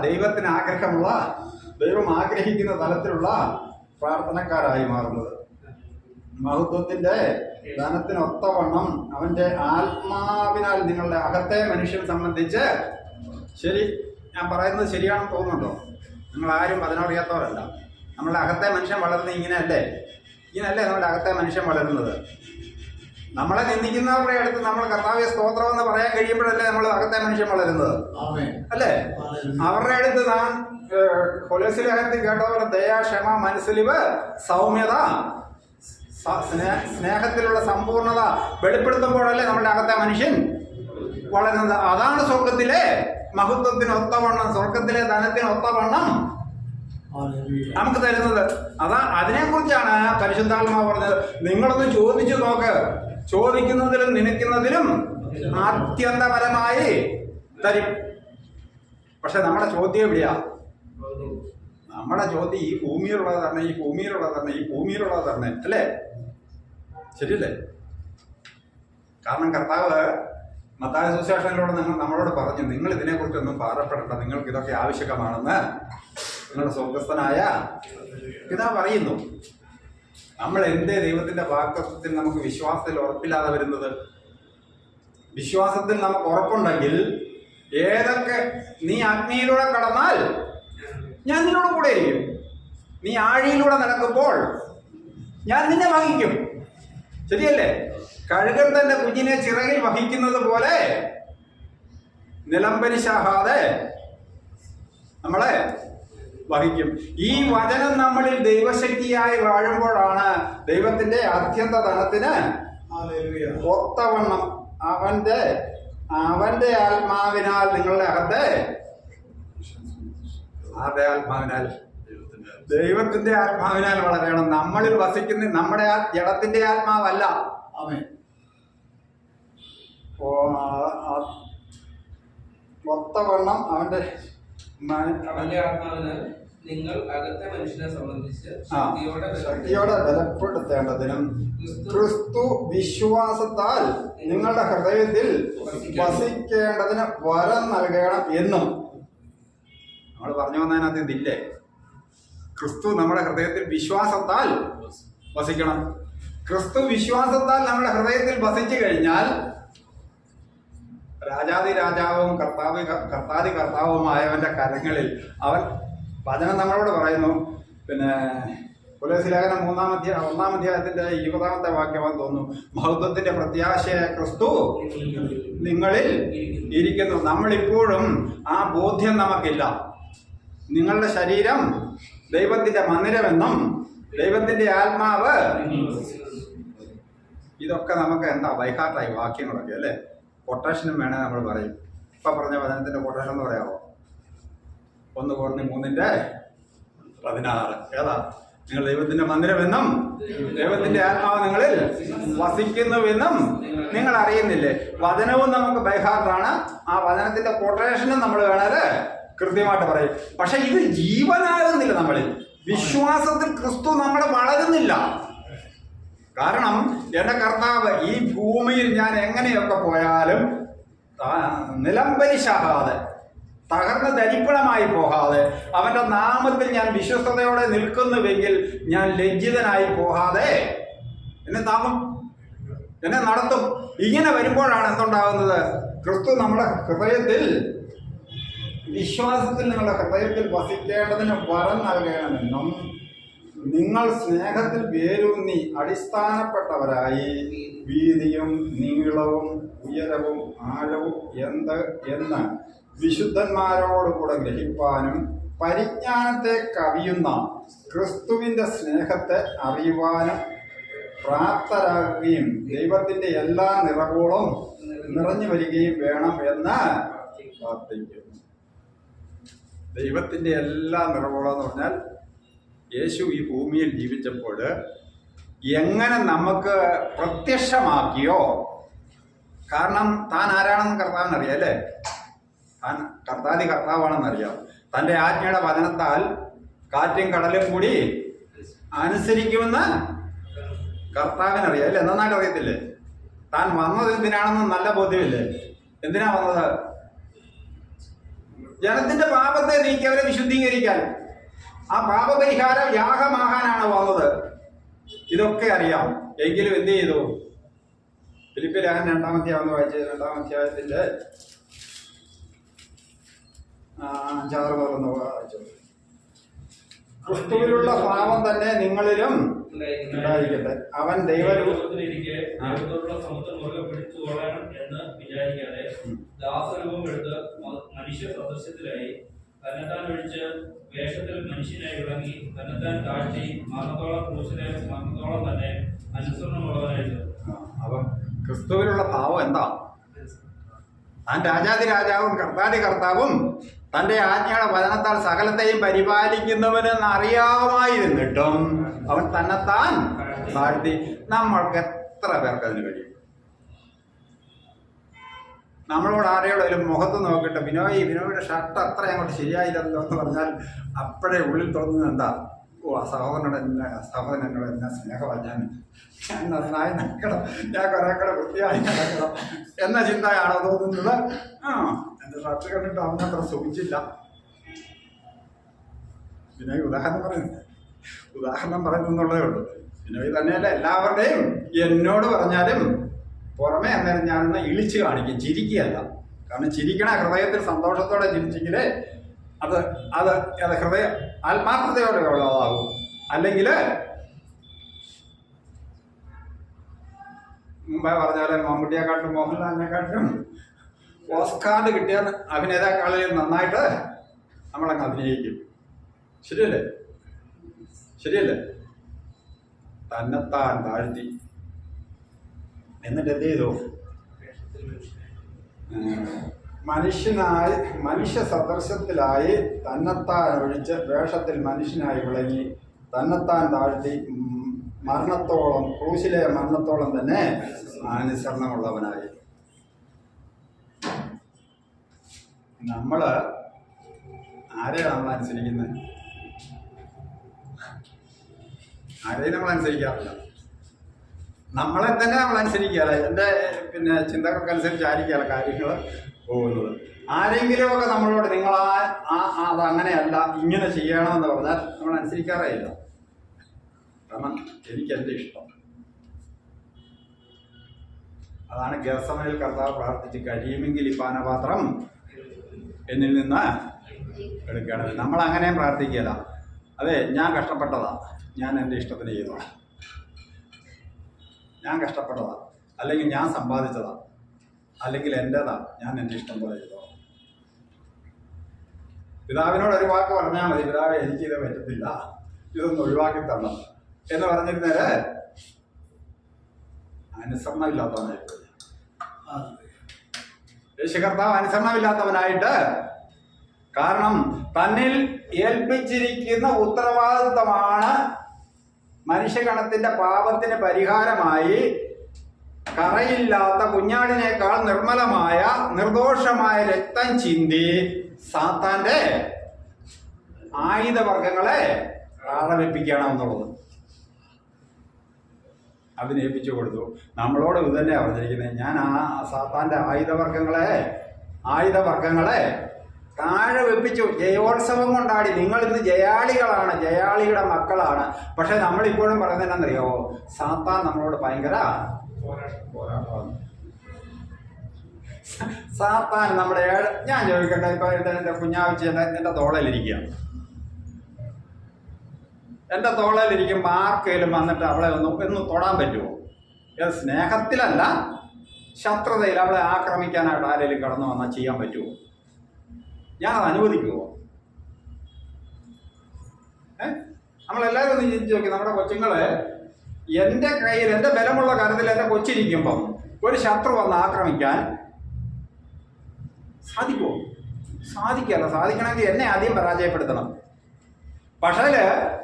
ദൈവത്തിന് ആഗ്രഹമുള്ള, ദൈവം ആഗ്രഹിക്കുന്ന തലത്തിലുള്ള പ്രാർത്ഥനക്കാരായി മാറുന്നത്. മഹത്വത്തിന്റെ ധനത്തിനൊത്തവണ്ണം അവന്റെ ആത്മാവിനാൽ നിങ്ങളുടെ അകത്തെ മനുഷ്യനെ സംബന്ധിച്ച്, ശരി ഞാൻ പറയുന്നത് ശരിയാണെന്ന് തോന്നുന്നുണ്ടോ? നിങ്ങൾ ആരും അതിനറിയാത്തവരല്ല. നമ്മളുടെ അകത്തെ മനുഷ്യൻ വളരുന്നത് ഇങ്ങനെയല്ലേ നമ്മുടെ അകത്തെ മനുഷ്യൻ വളരുന്നത്. നമ്മളെ നിന്ദിക്കുന്നവരുടെ അടുത്ത് നമ്മൾ കർത്താവ്യ സ്തോത്രം എന്ന് പറയാൻ കഴിയുമ്പോഴല്ലേ നമ്മൾ അകത്തെ മനുഷ്യൻ വളരുന്നത് അല്ലേ? അവരുടെ അടുത്ത് നാം കൊലസിലേഖനത്തിൽ കേട്ടതുപോലെ ദയ, ക്ഷമ, മനസ്സലിവ്, സൗമ്യത, സ്നേഹത്തിലുള്ള സമ്പൂർണത വെളിപ്പെടുത്തുമ്പോഴല്ലേ നമ്മുടെ അകത്തെ മനുഷ്യൻ വളരുന്നത്. അതാണ് സ്വർഗത്തിലെ മഹത്വത്തിനൊത്തവണ്ണം, സ്വർഗത്തിലെ ധനത്തിനൊത്തവണ്ണം നമുക്ക് തരുന്നത്. അതിനെക്കുറിച്ചാണ് പരിശുദ്ധാത്മാവ് പറഞ്ഞത്. നിങ്ങളൊന്ന് ചോദിച്ചു നോക്ക്, ചോദിക്കുന്നതിലും നനയ്ക്കുന്നതിലും ആത്യന്തപരമായി തരും. പക്ഷെ നമ്മുടെ ചോദ്യം എവിടെയാ? നമ്മുടെ ചോദ്യം ഈ ഭൂമിയിലുള്ളത് തരണേ, ഈ ഭൂമിയിലുള്ളത് തരണേ, ഈ ഭൂമിയിലുള്ളത് തരണേ അല്ലേ? ശരിയല്ലേ? കാരണം കർത്താവ് മത്തായി സുവിശേഷത്തിലൂടെ നമ്മളോട് പറഞ്ഞു, നിങ്ങൾ ഇതിനെക്കുറിച്ചൊന്നും ഭാരപ്പെടേണ്ട, നിങ്ങൾക്ക് ഇതൊക്കെ ആവശ്യകമാണെന്ന് നിങ്ങളുടെ സ്വർഗസ്ഥനായ പിതാവ് പറയുന്നു. നമ്മൾ എന്തേ ദൈവത്തിന്റെ വാക്തത്വത്തിൽ നമുക്ക് വിശ്വാസത്തിൽ ഉറപ്പില്ലാതെ വരുന്നത്? വിശ്വാസത്തിൽ നമുക്ക് ഉറപ്പുണ്ടെങ്കിൽ ഏതൊക്കെ നീ അഗ്നിയിലൂടെ കടന്നാൽ ഞാൻ നിന്നോട് കൂടെ ഇരിക്കും, നീ ആഴിയിലൂടെ നടക്കുമ്പോൾ ഞാൻ നിന്നെ വഹിക്കും. ശരിയല്ലേ? കഴുകൻ തന്റെ കുഞ്ഞിനെ ചിറകിൽ വഹിക്കുന്നത് പോലെ നിലംപരിശാഹാതെ നമ്മളെ വഹിക്കും. ഈ വചനം നമ്മളിൽ ദൈവശക്തിയായി വാഴുമ്പോഴാണ് ദൈവത്തിന്റെ അത്യന്ത ധനത്തിന് ഒത്തവണ്ണം അവന്റെ ആത്മാവിനാൽ നിങ്ങളുടെ അകത്തെ ആത്മാവിനാൽ ദൈവത്തിന്റെ ആത്മാവിനാൽ വളരണം. നമ്മളിൽ വസിക്കുന്ന നമ്മുടെ ജഡത്തിന്റെ ആത്മാവല്ല. ആമേൻ. ഒത്തവണ്ണം അവന്റെ അവന്റെ ആത്മാവിനാൽ നിങ്ങൾ അകത്തെ മനുഷ്യനെ സംബന്ധിച്ച് ശക്തിയോടെ ബലപ്പെടുത്തേണ്ടതിനും ക്രിസ്തു വിശ്വാസത്താൽ നിങ്ങളുടെ ഹൃദയത്തിൽ വസിക്കേണ്ടതിന് വരം നൽകണം എന്നും നമ്മൾ പറഞ്ഞു വന്നതിനകത്ത് ഇതില്ലേ? ക്രിസ്തു നമ്മുടെ ഹൃദയത്തിൽ വിശ്വാസത്താൽ വസിക്കണം. ക്രിസ്തു വിശ്വാസത്താൽ നമ്മുടെ ഹൃദയത്തിൽ വസിച്ചു കഴിഞ്ഞാൽ രാജാതി രാജാവും കർത്താതി കർത്താവുമായവന്റെ കരങ്ങളിൽ അവൻ, വചനം നമ്മളോട് പറയുന്നു. പിന്നെ കൊലോസ്യ ലേഖനം 1-ാം അധ്യായത്തിന്റെ 20-ാമത്തെ വാക്യമാണെന്ന് തോന്നുന്നു. മഹത്വത്തിന്റെ പ്രത്യാശയായ ക്രിസ്തു നിങ്ങളിൽ ഇരിക്കുന്നു. നമ്മളിപ്പോഴും ആ ബോധ്യം നമുക്കില്ല. നിങ്ങളുടെ ശരീരം ദൈവത്തിന്റെ മന്ദിരമെന്നും ദൈവത്തിന്റെ ആത്മാവ്, ഇതൊക്കെ നമുക്ക് എന്താ ബൈഹാർട്ടായി വാക്യങ്ങളൊക്കെ അല്ലേ? കൊട്ടേഷനും വേണേ നമ്മൾ പറയും. ഇപ്പൊ പറഞ്ഞ വചനത്തിന്റെ കൊട്ടേഷൻ എന്ന് പറയാമോ? 1 കൊരിന്ത്യർ 3:16 ഏതാ? നിങ്ങൾ ദൈവത്തിന്റെ മന്ദിരമെന്നും ദൈവത്തിന്റെ ആത്മാവ് നിങ്ങളിൽ വസിക്കുന്നുവെന്നും നിങ്ങൾ അറിയുന്നില്ലേ? വചനവും നമുക്ക് ബൈഹാർട്ടാണ്. ആ വചനത്തിന്റെ കൊട്ടേഷനും നമ്മൾ വേണേല് കൃത്യമായിട്ട് പറയും. പക്ഷെ ഇത് ജീവനാകുന്നില്ല നമ്മളിൽ. വിശ്വാസത്തിൽ ക്രിസ്തു നമ്മളെ വളരുന്നില്ല. കാരണം എന്റെ കർത്താവ് ഈ ഭൂമിയിൽ ഞാൻ എങ്ങനെയൊക്കെ പോയാലും നിലംപരിശാകാതെ, തകർന്ന് ദരിപ്പണമായി പോകാതെ, അവന്റെ നാമത്തിൽ ഞാൻ വിശ്വസ്തയോടെ നിൽക്കുന്നുവെങ്കിൽ ഞാൻ ലജ്ജിതനായി പോകാതെ എന്നെ താങ്ങും, എന്നെ നടത്തും. ഇങ്ങനെ വരുമ്പോഴാണ് എന്തുണ്ടാകുന്നത്? ക്രിസ്തു നമ്മുടെ ഹൃദയത്തിൽ, വിശ്വാസത്തിൽ നിങ്ങളുടെ ഹൃദയത്തിൽ വസിക്കേണ്ടതിന് വരം നൽകണമെന്നും നിങ്ങൾ സ്നേഹത്തിൽ വേരൂന്നി അടിസ്ഥാനപ്പെട്ടവരായി വീതിയും നീളവും ഉയരവും ആഴവും എന്ന് വിശുദ്ധന്മാരോടുകൂടെ ഗ്രഹിപ്പാനും പരിജ്ഞാനത്തെ കവിയുന്ന ക്രിസ്തുവിന്റെ സ്നേഹത്തെ അറിയുവാനും പ്രാപ്തരാകുകയും ദൈവത്തിന്റെ എല്ലാ നിറവുകളും നിറഞ്ഞു വരികയും വേണം എന്ന് പ്രാർത്ഥിക്കുന്നു. ദൈവത്തിന്റെ എല്ലാ നിറവുകളും എന്ന് പറഞ്ഞാൽ യേശു ഈ ഭൂമിയിൽ ജീവിച്ചപ്പോൾ എങ്ങനെ നമുക്ക് പ്രത്യക്ഷമാക്കിയോ, കാരണം താൻ ആരാണെന്ന് കർത്താവിനറിയാം അല്ലേ? താൻ കർത്താതി കർത്താവാണെന്നറിയാം. തൻ്റെ ആജ്ഞയുടെ വചനത്താൽ കാറ്റും കടലും കൂടി അനുസരിക്കുമെന്ന് കർത്താവിനറിയാം അല്ലേ? നന്നായിട്ട് അറിയത്തില്ലേ? താൻ വന്നത് എന്തിനാണെന്ന് നല്ല ബോധ്യമില്ലേ? എന്തിനാ വന്നത്? ജനത്തിന്റെ പാപത്തെ നീക്കി അവരെ വിശുദ്ധീകരിക്കാൻ, ആ പാപപരിഹാരം യാഗമാകാനാണ് വന്നത്. ഇതൊക്കെ അറിയാം. എങ്കിലും എന്ത് ചെയ്തു? ഫിലിപ്പിയർ ലേഖനം 2-ാം അധ്യായം വായിച്ച് 2-ാം അധ്യായത്തിന്റെ 5-6 മുതൽ വായിച്ചു. ക്രിസ്തുവിലുള്ള ഭാവം തന്നെ നിങ്ങളിലും ഉണ്ടായിരിക്കട്ടെ. അവൻ ദൈവരൂപത്തിലിരിക്കെ ദൈവത്തോടുള്ള സമത്വം മുറുകെ പിടിച്ചുകൊള്ളണം എന്ന് വിചാരിക്കാതെ ദാസരൂപം എടുത്ത് മനുഷ്യ സദൃശ്യത്തിലായി തന്നെത്താൻ ഒഴിച്ച് വേഷത്തിൽ മനുഷ്യനായി വിളങ്ങി തന്നെത്താൻ താഴ്ത്തി മരണത്തോളം തന്നെ അനുസരണമുള്ളവനായിരുന്നു. അവൻ ക്രിസ്തുവിലുള്ള ഭാവം എന്താ? താൻ രാജാതി രാജാവും കർത്താതി കർത്താവും തന്റെ ആജ്ഞയുടെ വചനത്താൽ സകലത്തെയും പരിപാലിക്കുന്നവനെന്ന് അറിയാമായിരുന്നിട്ടും അവൻ തന്നെത്താൻ താഴ്ത്തി. നമ്മൾക്ക് എത്ര പേർക്ക് അതിന് കഴിയും? നമ്മളോട് ആരെയോടും മുഖത്ത് നോക്കിയിട്ട് വിനോയുടെ ഷർട്ട് അത്ര അങ്ങോട്ട് ശരിയായില്ലല്ലോ എന്ന് പറഞ്ഞാൽ അപ്പോഴേ ഉള്ളിൽ തോന്നുന്നത് എന്താ? ഓ, ആ സഹോദരനോട് എന്നാ സ്നേഹമാണ്, ഞാൻ നന്നായി നടക്കണം, ഞാൻ കുറെ കൂടെ വൃത്തിയായി നടക്കണം എന്ന ചിന്തയാണോ തോന്നുന്നത്? എന്റെ ഷർട്ട് കണ്ടിട്ട് അവനത്ര സുഖിച്ചില്ല. വിനോയ് ഉദാഹരണം പറയുന്നുള്ളതേ ഉള്ളൂ. വിനോയ് തന്നെയല്ല, എല്ലാവരുടെയും എന്നോട് പറഞ്ഞാലും പുറമെ അന്നേരം ഞാനൊന്ന് ഇളിച്ച് കാണിക്കും, ചിരിക്കുകയല്ല. കാരണം ചിരിക്കണ ഹൃദയത്തിൽ സന്തോഷത്തോടെ ചിരിച്ചെങ്കിലേ അത് ഹൃദയ ആത്മാർത്ഥതയോടെ ഉള്ളതാകും. അല്ലെങ്കിൽ മുമ്പേ പറഞ്ഞാല് മമ്മൂട്ടിയെക്കാട്ടും മോഹൻലാലിനെക്കാട്ടും ഓസ്കാർ കിട്ടിയ അഭിനേതാക്കളിൽ നന്നായിട്ട് നമ്മളങ്ങ് അഭിനയിക്കും. ശരിയല്ലേ? തന്നെത്താൻ താഴ്ത്തി. എന്നിട്ട് എന്ത് ചെയ്തു? മനുഷ്യ സദൃശത്തിലായി തന്നെത്താൻ ഒഴിച്ച് വേഷത്തിൽ മനുഷ്യനായി വിളങ്ങി തന്നെത്താൻ താഴ്ത്തി മരണത്തോളം ക്രൂശിലെ മരണത്തോളം തന്നെ അനുസരണമുള്ളവനായി. ആരെയാണ് നമ്മൾ അനുസരിക്കുന്നത്? ആരെയും നമ്മൾ അനുസരിക്കാറില്ല. നമ്മളെ തന്നെ നമ്മൾ അനുസരിക്കുകയല്ല. എൻ്റെ ചിന്തകൾക്കനുസരിച്ചായിരിക്കുകയല്ല കാര്യങ്ങൾ പോകുന്നത്. ആരെങ്കിലുമൊക്കെ നമ്മളോട് നിങ്ങൾ അതങ്ങനെയല്ല ഇങ്ങനെ ചെയ്യണമെന്ന് പറഞ്ഞാൽ നമ്മൾ അനുസരിക്കാറേ ഇല്ല. കാരണം എനിക്ക് എൻ്റെ ഇഷ്ടം. അതാണ് ഗെത്സമനയിൽ കർത്താവ് പ്രാർത്ഥിച്ച് കഴിയുമെങ്കിൽ ഈ പാനപാത്രം എന്നിൽ നിന്ന് എടുക്കണം. നമ്മൾ അങ്ങനെയും പ്രാർത്ഥിക്കുകയില്ല. അതെ, ഞാൻ കഷ്ടപ്പെട്ടതാ, ഞാൻ എൻ്റെ ഇഷ്ടത്തിന് ചെയ്തോളാം. ഞാൻ കഷ്ടപ്പെട്ടതാ, അല്ലെങ്കിൽ ഞാൻ സമ്പാദിച്ചതാ, അല്ലെങ്കിൽ എൻ്റെതാ, ഞാൻ എൻ്റെ ഇഷ്ടം പോലെ ചെയ്തോളാം. പിതാവിനോട് ഒരു വാക്ക് പറഞ്ഞാൽ മതി, പിതാവെ എനിക്കിത് പറ്റത്തില്ല, ഇതൊന്ന് ഒഴിവാക്കി തരണം എന്ന് പറഞ്ഞിരുന്നേര് അനുസരണമില്ലാത്തവനായിട്ട്. യേശു കർത്താവ് അനുസരണമില്ലാത്തവനായിട്ട്, കാരണം തന്നിൽ ഏൽപ്പിച്ചിരിക്കുന്ന ഉത്തരവാദിത്തമാണ് മനുഷ്യഗണത്തിന്റെ പാപത്തിന് പരിഹാരമായി കറയില്ലാത്ത കുഞ്ഞാടിനേക്കാൾ നിർമ്മലമായ നിർദോഷമായ രക്തം ചിന്തി സാത്താന്റെ ആയുധവർഗങ്ങളെ പ്രാണവിപ്പിക്കണമെന്നുള്ളത് അതിനേൽപ്പിച്ചു കൊടുത്തു. നമ്മളോട് ഇത് തന്നെ പറഞ്ഞിരിക്കുന്നത്, ഞാൻ ആ സാത്താന്റെ ആയുധവർഗങ്ങളെ താഴെ വെപ്പിച്ചു. ജയോത്സവം കൊണ്ടാടി. നിങ്ങൾ ഇന്ന് ജയാളികളാണ്, ജയാളിയുടെ മക്കളാണ്. പക്ഷെ നമ്മളിപ്പോഴും പറയുന്നത് എന്താണെന്നറിയോ? സാത്താൻ നമ്മളോട് ഭയങ്കര പോരാട്ടമാണ്. സാത്താൻ നമ്മുടെ ഞാൻ ചോദിക്കട്ടെ, ഇപ്പൊ എൻ്റെ കുഞ്ഞാവിച്ച് എൻ്റെ തോളയിലിരിക്കുകയാണ്. എൻ്റെ തോളയിലിരിക്കുമ്പോൾ ആർക്കെങ്കിലും വന്നിട്ട് അവളെ ഒന്ന് തൊടാൻ പറ്റുമോ? സ്നേഹത്തിലല്ല, ശത്രുതയിൽ അവളെ ആക്രമിക്കാനായിട്ട് ആരെങ്കിലും കടന്നു വന്നാൽ ചെയ്യാൻ പറ്റുമോ? ഞാനത് അനുവദിക്കുമോ? നമ്മളെല്ലാവരും ഒന്ന് ചിന്തിച്ച് നോക്കി. നമ്മുടെ കൊച്ചുങ്ങള് എൻ്റെ കയ്യിൽ, എൻ്റെ ബലമുള്ള കാര്യത്തിൽ എൻ്റെ കൊച്ചിരിക്കുമ്പം ഒരു ശത്രു വന്ന് ആക്രമിക്കാൻ സാധിക്കുമോ? സാധിക്കല്ല. സാധിക്കണമെങ്കിൽ എന്നെ ആദ്യം പരാജയപ്പെടുത്തണം. പക്ഷേ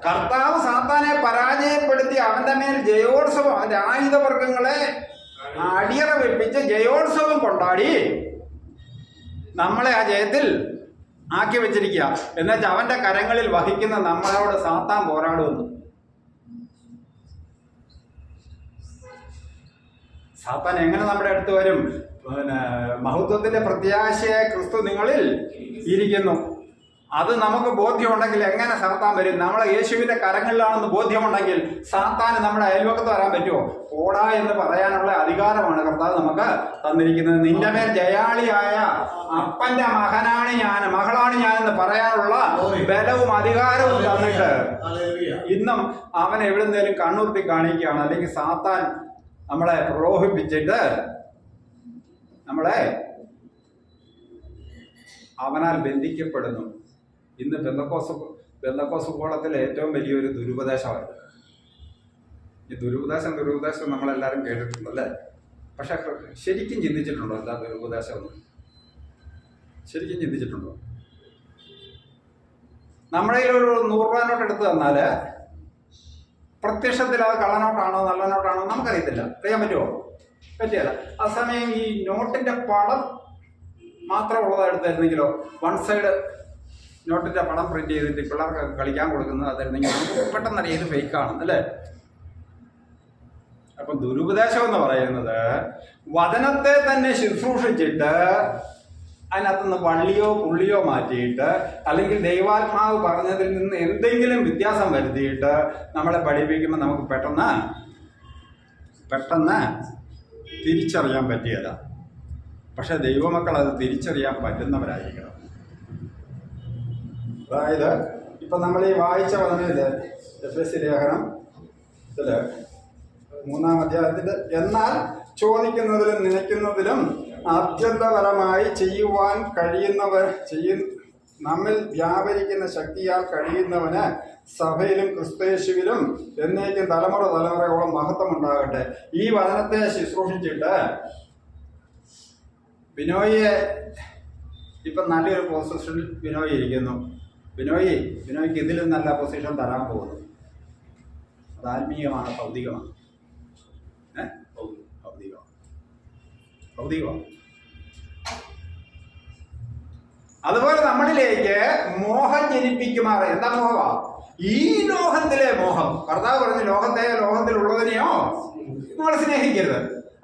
കർത്താവ് സാത്താനെ പരാജയപ്പെടുത്തി അവന്റെ മേൽ ജയോത്സവം, അവന്റെ ആയുധവർഗങ്ങളെ അടിയറ വെപ്പിച്ച് ജയോത്സവം കൊണ്ടാടി നമ്മളെ ആ ജയത്തിൽ ആക്കി വെച്ചിരിക്കുക. എന്നുവെച്ചാൽ അവന്റെ കരങ്ങളിൽ വഹിക്കുന്ന നമ്മളോട് സാത്താൻ പോരാടുമെന്ന്. സാത്താൻ എങ്ങനെ നമ്മുടെ അടുത്ത് വരും? മഹത്വത്തിന്റെ പ്രത്യാശയെ ക്രിസ്തു നിങ്ങളിൽ ഇരിക്കുന്നു. അത് നമുക്ക് ബോധ്യമുണ്ടെങ്കിൽ എങ്ങനെ സാത്താൻ വരും? നമ്മളെ യേശുവിന്റെ കരങ്ങളിലാണെന്ന് ബോധ്യമുണ്ടെങ്കിൽ സാത്താന് നമ്മുടെ അയൽവക്കത്ത് വരാൻ പറ്റുമോ? ഓടാ എന്ന് പറയാനുള്ള അധികാരമാണ് കർത്താവ് നമുക്ക് തന്നിരിക്കുന്നത്. നിന്റെ മേൽ ജയാളിയായ അപ്പന്റെ മകളാണ് ഞാൻ എന്ന് പറയാനുള്ള ബലവും അധികാരവും തന്നിട്ട് ഇന്നും അവൻ എവിടുന്നേലും കണ്ണുർത്തി കാണിക്കുകയാണ്. അല്ലെങ്കിൽ സാത്താൻ നമ്മളെ പ്രലോഭിപ്പിച്ചിട്ട് നമ്മളെ അവനാൽ ബന്ധിക്കപ്പെടുന്നു. ഇന്ന് പെന്തക്കോസ് കോളത്തിലെ ഏറ്റവും വലിയൊരു ദുരുപദേശമായിരുന്നു. ഈ ദുരുപദേശം നമ്മളെല്ലാവരും കേട്ടിട്ടുണ്ടല്ലേ? പക്ഷെ ശരിക്കും ചിന്തിച്ചിട്ടുണ്ടോ? എന്താ ദുരുപദേശം എന്ന് ശരിക്കും ചിന്തിച്ചിട്ടുണ്ടോ? നമ്മുടെ ഒരു 100 രൂപ നോട്ട് എടുത്തു തന്നാല് പ്രത്യക്ഷത്തിൽ അത് കള്ളനോട്ടാണോ നല്ല നോട്ടാണോ നമുക്കറിയത്തില്ല. അറിയാൻ പറ്റുമോ? പറ്റിയല്ല. അതേസമയം ഈ നോട്ടിന്റെ പടം മാത്രം ഉള്ളതെടുത്തായിരുന്നെങ്കിലോ, വൺ സൈഡ് നോട്ടിന്റെ പടം പ്രിന്റ് ചെയ്തിട്ട് പിള്ളേർക്ക് കളിക്കാൻ കൊടുക്കുന്നത് അതായിരുന്നെങ്കിൽ നമുക്ക് പെട്ടെന്നറിയാം ഇത് ഫേക്കാണ് അല്ലേ? അപ്പം ദുരുപദേശം എന്ന് പറയുന്നത് വചനത്തെ തന്നെ ശുശ്രൂഷിച്ചിട്ട് അതിനകത്തുനിന്ന് വള്ളിയോ പുള്ളിയോ മാറ്റിയിട്ട്, അല്ലെങ്കിൽ ദൈവാത്മാവ് പറഞ്ഞതിൽ നിന്ന് എന്തെങ്കിലും വ്യത്യാസം വരുത്തിയിട്ട് നമ്മളെ പഠിപ്പിക്കുമ്പോൾ നമുക്ക് പെട്ടെന്ന് തിരിച്ചറിയാൻ പറ്റിയല്ല. പക്ഷെ ദൈവമക്കൾ അത് തിരിച്ചറിയാൻ പറ്റുന്നവരായിരിക്കണം. അതായത് ഇപ്പം നമ്മൾ ഈ വായിച്ച പറഞ്ഞില്ലേ, എഫെസ്യ ലേഖനം 3-ാം അധ്യായത്തില്, എന്നാൽ ചോദിക്കുന്നതിലും നനയ്ക്കുന്നതിലും ആദ്യന്തപരമായി ചെയ്യുവാൻ നമ്മിൽ വ്യാപരിക്കുന്ന ശക്തിയാൽ കഴിയുന്നവന് സഭയിലും ക്രിസ്തയേശുവിലും എന്നേക്കും തലമുറയോളം മഹത്വം ഉണ്ടാകട്ടെ. ഈ വചനത്തെ ശുശ്രൂഷിച്ചിട്ട് ബിനോയെ ഇപ്പം നല്ലൊരു പൊസിഷനിൽ ബിനോയ് ഇരിക്കുന്നു. ബിനോയ്ക്ക് ഇതിലും നല്ല പൊസിഷൻ തരാൻ പോകുന്നു. അത് ആത്മീയമാണ്, ഭൗതികമാണ്. ഭൗതികമാണ്. അതുപോലെ നമ്മളിലേക്ക് മോഹം ജനിപ്പിക്കുമാറ്. എന്താ മോഹമാ? ഈ ലോകത്തിലെ മോഹം. കർത്താവ് പറഞ്ഞു ലോകത്തിലുള്ളതിനെയോ നമ്മൾ സ്നേഹിക്കരുത്.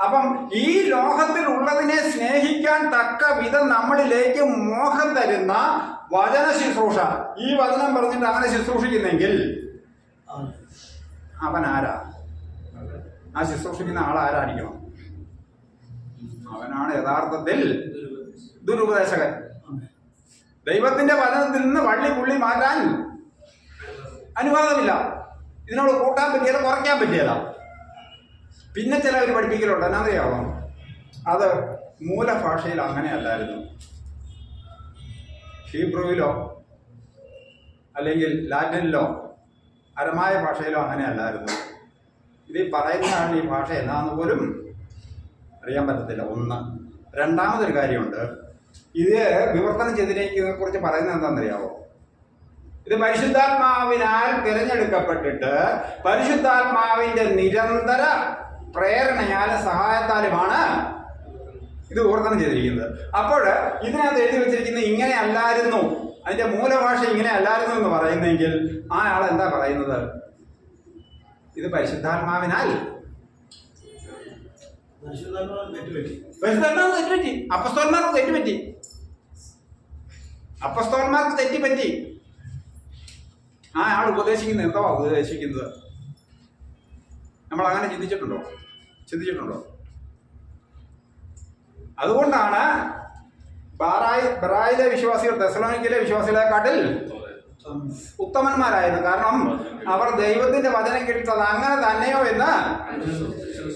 അപ്പം ഈ ലോകത്തിലുള്ളതിനെ സ്നേഹിക്കാൻ തക്ക വിധം നമ്മളിലേക്ക് മോഹം തരുന്ന വചന ശുശ്രൂഷ. ഈ വചനം പറഞ്ഞിട്ട് അങ്ങനെ ശുശ്രൂഷിക്കുന്നെങ്കിൽ അവൻ ആരാ? ആ ശുശ്രൂഷിക്കുന്ന ആളാരായിരിക്കണം? അവനാണ് യഥാർത്ഥത്തിൽ ദുരുപദേശകൻ. ദൈവത്തിന്റെ വചനത്തിൽ നിന്ന് വള്ളി പുള്ളി മാറ്റാൻ അനുവാദമില്ല. ഇതിനോട് കൂട്ടാൻ പറ്റിയല്ല, കുറയ്ക്കാൻ പറ്റിയല്ല. പിന്നെ ചിലവർ പഠിപ്പിക്കലുണ്ട്. എന്നറിയാമോ? അത് മൂലഭാഷയിൽ അങ്ങനെയല്ലായിരുന്നു. ഹീബ്രുവിലോ അല്ലെങ്കിൽ ലാറ്റിനിലോ അരമായ ഭാഷയിലോ അങ്ങനെയല്ലായിരുന്നു. ഇത് പറയുന്നതാണ് ഈ ഭാഷ എന്നാന്ന് പോലും അറിയാൻ പറ്റത്തില്ല. ഒന്ന്. രണ്ടാമതൊരു കാര്യമുണ്ട്. ഇത് വിവർത്തനം ചെയ്തതിനെ കുറിച്ച് പറയുന്നത് എന്താണെന്നറിയാവോ? ഇത് പരിശുദ്ധാത്മാവിനാൽ തിരഞ്ഞെടുക്കപ്പെട്ടിട്ട് പരിശുദ്ധാത്മാവിന്റെ നിരന്തര പ്രേരണയാലും സഹായത്താലുമാണ് ഇത് വിവർത്തനം ചെയ്തിരിക്കുന്നത്. അപ്പോൾ ഇതിനകത്ത് എഴുതി വെച്ചിരിക്കുന്നത് ഇങ്ങനെ അല്ലായിരുന്നു, അതിന്റെ മൂലഭാഷ ഇങ്ങനെ അല്ലായിരുന്നു എന്ന് പറയുന്നെങ്കിൽ ആ ആളെന്താ പറയുന്നത്? ഇത് പരിശുദ്ധാത്മാവിനാൽ തെറ്റുപറ്റി. അപ്പസ്തോലന്മാർക്ക് തെറ്റുപറ്റി. ആ ആൾ ഉപദേശിക്കുന്നത് എന്തോ ഉപദേശിക്കുന്നത് നമ്മൾ അങ്ങനെ ചിന്തിച്ചിട്ടുണ്ടോ? അതുകൊണ്ടാണ് ബറായിലെ വിശ്വാസികൾ തെസ്സലോനിക്കയിലെ വിശ്വാസികളെക്കാട്ടിൽ ഉത്തമന്മാരായിരുന്നു. കാരണം അവർ ദൈവത്തിന്റെ വചനം കേട്ടത് അങ്ങനെ തന്നെയോ എന്ന്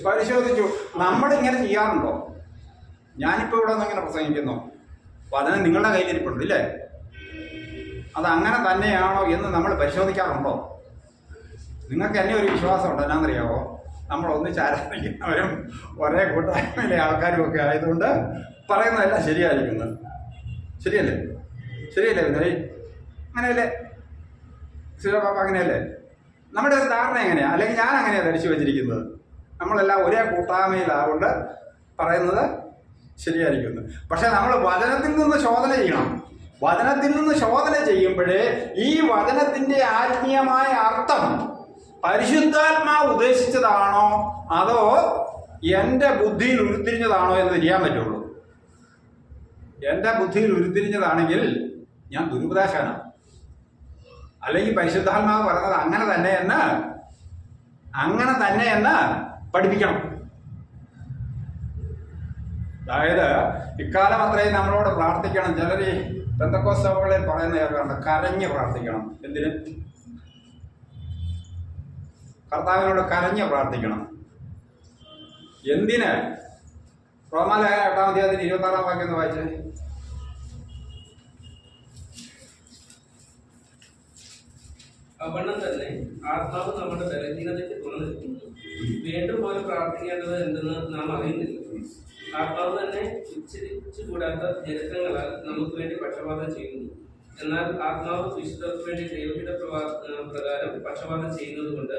പരിശോധിച്ചു. നമ്മളിങ്ങനെ ചെയ്യാറുണ്ടോ? ഞാനിപ്പോൾ ഇവിടെ നിന്ന് ഇങ്ങനെ പ്രസംഗിക്കുന്നു, വചനം നിങ്ങളുടെ കയ്യിലിരിപ്പുണ്ട് ഇല്ലേ? അത് അങ്ങനെ തന്നെയാണോ എന്ന് നമ്മൾ പരിശോധിക്കാറുണ്ടോ? നിങ്ങൾക്ക് എന്നെ ഒരു വിശ്വാസമുണ്ട്. എന്നാന്നറിയാവോ? നമ്മൾ ഒന്നിച്ചാരാധിക്കുന്നവരും ഒരേ കൂട്ടായ്മയിലെ ആൾക്കാരും ഒക്കെ ആയതുകൊണ്ട് പറയുന്നതെല്ലാം ശരിയായിരിക്കുന്നത്. ശരിയല്ലേ വിനയ്? അങ്ങനെയല്ലേ ശിവപാപ്പ? അങ്ങനെയല്ലേ? നമ്മുടെ ഒരു ധാരണ എങ്ങനെയാണ്? അല്ലെങ്കിൽ ഞാൻ അങ്ങനെയാണ് ധരിച്ചു വെച്ചിരിക്കുന്നത്. നമ്മളെല്ലാം ഒരേ കൂട്ടായ്മയിലാകൊണ്ട് പറയുന്നത് ശരിയായിരിക്കുന്നു. പക്ഷെ നമ്മൾ വചനത്തിൽ നിന്ന് ശോധന ചെയ്യണം. വചനത്തിൽ നിന്ന് ശോധന ചെയ്യുമ്പോഴേ ഈ വചനത്തിന്റെ ആത്മീയമായ അർത്ഥം പരിശുദ്ധാത്മാവ് ഉദ്ദേശിച്ചതാണോ അതോ എൻ്റെ ബുദ്ധിയിൽ ഉരുത്തിരിഞ്ഞതാണോ എന്ന് തിരിയാൻ പറ്റുള്ളൂ. എൻ്റെ ബുദ്ധിയിൽ ഉരുത്തിരിഞ്ഞതാണെങ്കിൽ ഞാൻ ദുരുപദേശകനാണ്. അല്ലെങ്കിൽ പരിശുദ്ധാത്മാവ് പറഞ്ഞത് അങ്ങനെ തന്നെ എന്ന് പഠിപ്പിക്കണം. അതായത് ഇക്കാലം അത്രയും നമ്മളോട് പ്രാർത്ഥിക്കണം. ചിലർ ഈ പെന്തക്കോസ്ത് സഭകളിൽ പറയുന്ന കേൾക്കാറുണ്ട്, കരഞ്ഞ് പ്രാർത്ഥിക്കണം. എന്തിന്? കർത്താവിനോട് കരഞ്ഞ് പ്രാർത്ഥിക്കണം. എന്തിന്? റോമാലേഖനം 8-ാം അധ്യായത്തിന് 26-ാം വാക്യം എന്ന് വായിച്ചേ. അവണ്ണം തന്നെ ആത്മാവ് നമ്മുടെ ബലഹീനതയ്ക്ക് തുറന്നിരിക്കുന്നു. വീണ്ടും പോലെ പ്രാർത്ഥിക്കേണ്ടത് എന്തെന്ന് നാം അറിയുന്നില്ല. ആത്മാവ് തന്നെ ഉച്ചരിച്ചു കൂടാത്ത ഞരക്കങ്ങളാൽ നമുക്ക് വേണ്ടി പക്ഷപാതം ചെയ്യുന്നു. എന്നാൽ ആത്മാവ് വിശുദ്ധർക്ക് വേണ്ടി ദൈവത്തിന്റെ പ്രകാരം പക്ഷപാതം ചെയ്യുന്നത് കൊണ്ട്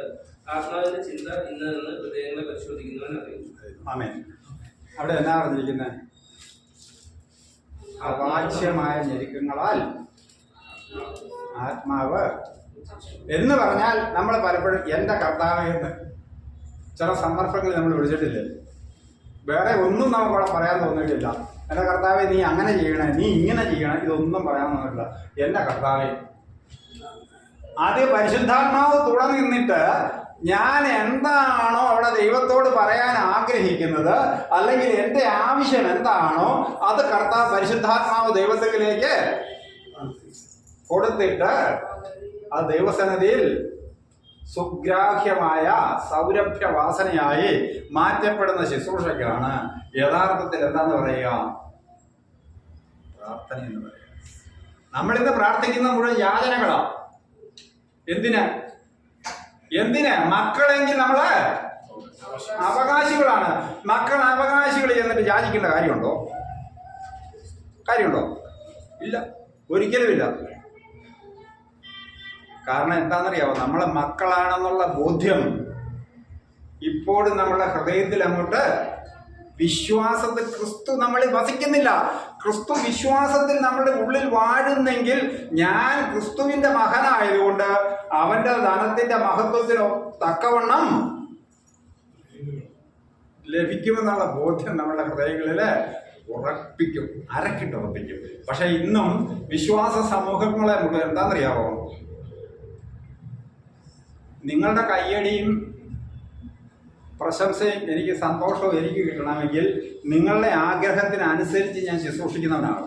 ആത്മാവിന്റെ ചിന്ത ഇന്ന് ഹൃദയങ്ങളെ പരിശോധിക്കുന്നവൻ അറിയുന്നു. ആമേൻ. അവിടെ എന്നാ പറഞ്ഞിരിക്കുന്നത്? അവാച്യമായ ഞെരുക്കങ്ങളാൽ ആത്മാവ് എന്ന് പറഞ്ഞാൽ നമ്മൾ പലപ്പോഴും എൻ്റെ കർത്താവ് എന്ന് ചില സന്ദർഭങ്ങളിൽ നമ്മൾ വിളിച്ചിട്ടില്ലേ? വേറെ ഒന്നും നമുക്കവിടെ പറയാൻ തോന്നിയിട്ടില്ല. എൻ്റെ കർത്താവെ നീ അങ്ങനെ ചെയ്യണേ, നീ ഇങ്ങനെ ചെയ്യണേ, ഇതൊന്നും പറയാൻ തോന്നിയിട്ടില്ല. എൻ്റെ കർത്താവെ അത് പരിശുദ്ധാത്മാവ് തുടർന്നിട്ട് ഞാൻ എന്താണോ അവിടെ ദൈവത്തോട് പറയാൻ ആഗ്രഹിക്കുന്നത്, അല്ലെങ്കിൽ എൻ്റെ ആവശ്യം എന്താണോ അത് കർത്താവ് പരിശുദ്ധാത്മാവ് ദൈവത്തിലേക്ക് കൊടുത്തിട്ട് അത് ദൈവസന്നിധിയിൽ സുഗ്രാഹ്യമായ സൗരഭ്യവാസനയായി മാറ്റപ്പെടുന്ന ശുശ്രൂഷയ്ക്കാണ് യഥാർത്ഥത്തിൽ എന്താന്ന് പറയുക? പ്രാർത്ഥന എന്ന് പറയുക. നമ്മളിന്ന് പ്രാർത്ഥിക്കുന്ന മുഴുവൻ യാചനകളാണ്. എന്തിന്? മക്കളെങ്കിൽ നമ്മള് അവകാശികളാണ്. മക്കൾ അവകാശികൾ എന്നിട്ട് യാചിക്കേണ്ട കാര്യമുണ്ടോ? ഇല്ല, ഒരിക്കലുമില്ല. കാരണം എന്താണെന്നറിയാമോ, നമ്മളെ മക്കളാണെന്നുള്ള ബോധ്യം ഇപ്പോഴും നമ്മുടെ ഹൃദയത്തിൽ അങ്ങോട്ട് വിശ്വാസത്തിൽ ക്രിസ്തു നമ്മളിൽ വസിക്കുന്നില്ല. ക്രിസ്തു വിശ്വാസത്തിൽ നമ്മുടെ ഉള്ളിൽ വാഴുന്നെങ്കിൽ ഞാൻ ക്രിസ്തുവിന്റെ മകനായതുകൊണ്ട് അവന്റെ ധനത്തിന്റെ മഹത്വത്തിന് തക്കവണ്ണം ലഭിക്കുമെന്നുള്ള ബോധ്യം നമ്മുടെ ഹൃദയങ്ങളിൽ ഉറപ്പിക്കും, അരക്കിട്ടുറപ്പിക്കും. പക്ഷെ ഇന്നും വിശ്വാസ സമൂഹങ്ങളെ മുഴുവൻ എന്താണെന്നറിയാമോ, നിങ്ങളുടെ കയ്യടിയും പ്രശംസയും എനിക്ക് സന്തോഷവും എനിക്ക് കിട്ടണമെങ്കിൽ നിങ്ങളുടെ ആഗ്രഹത്തിനനുസരിച്ച് ഞാൻ ശുശ്രൂഷിക്കുന്നവനാണ്.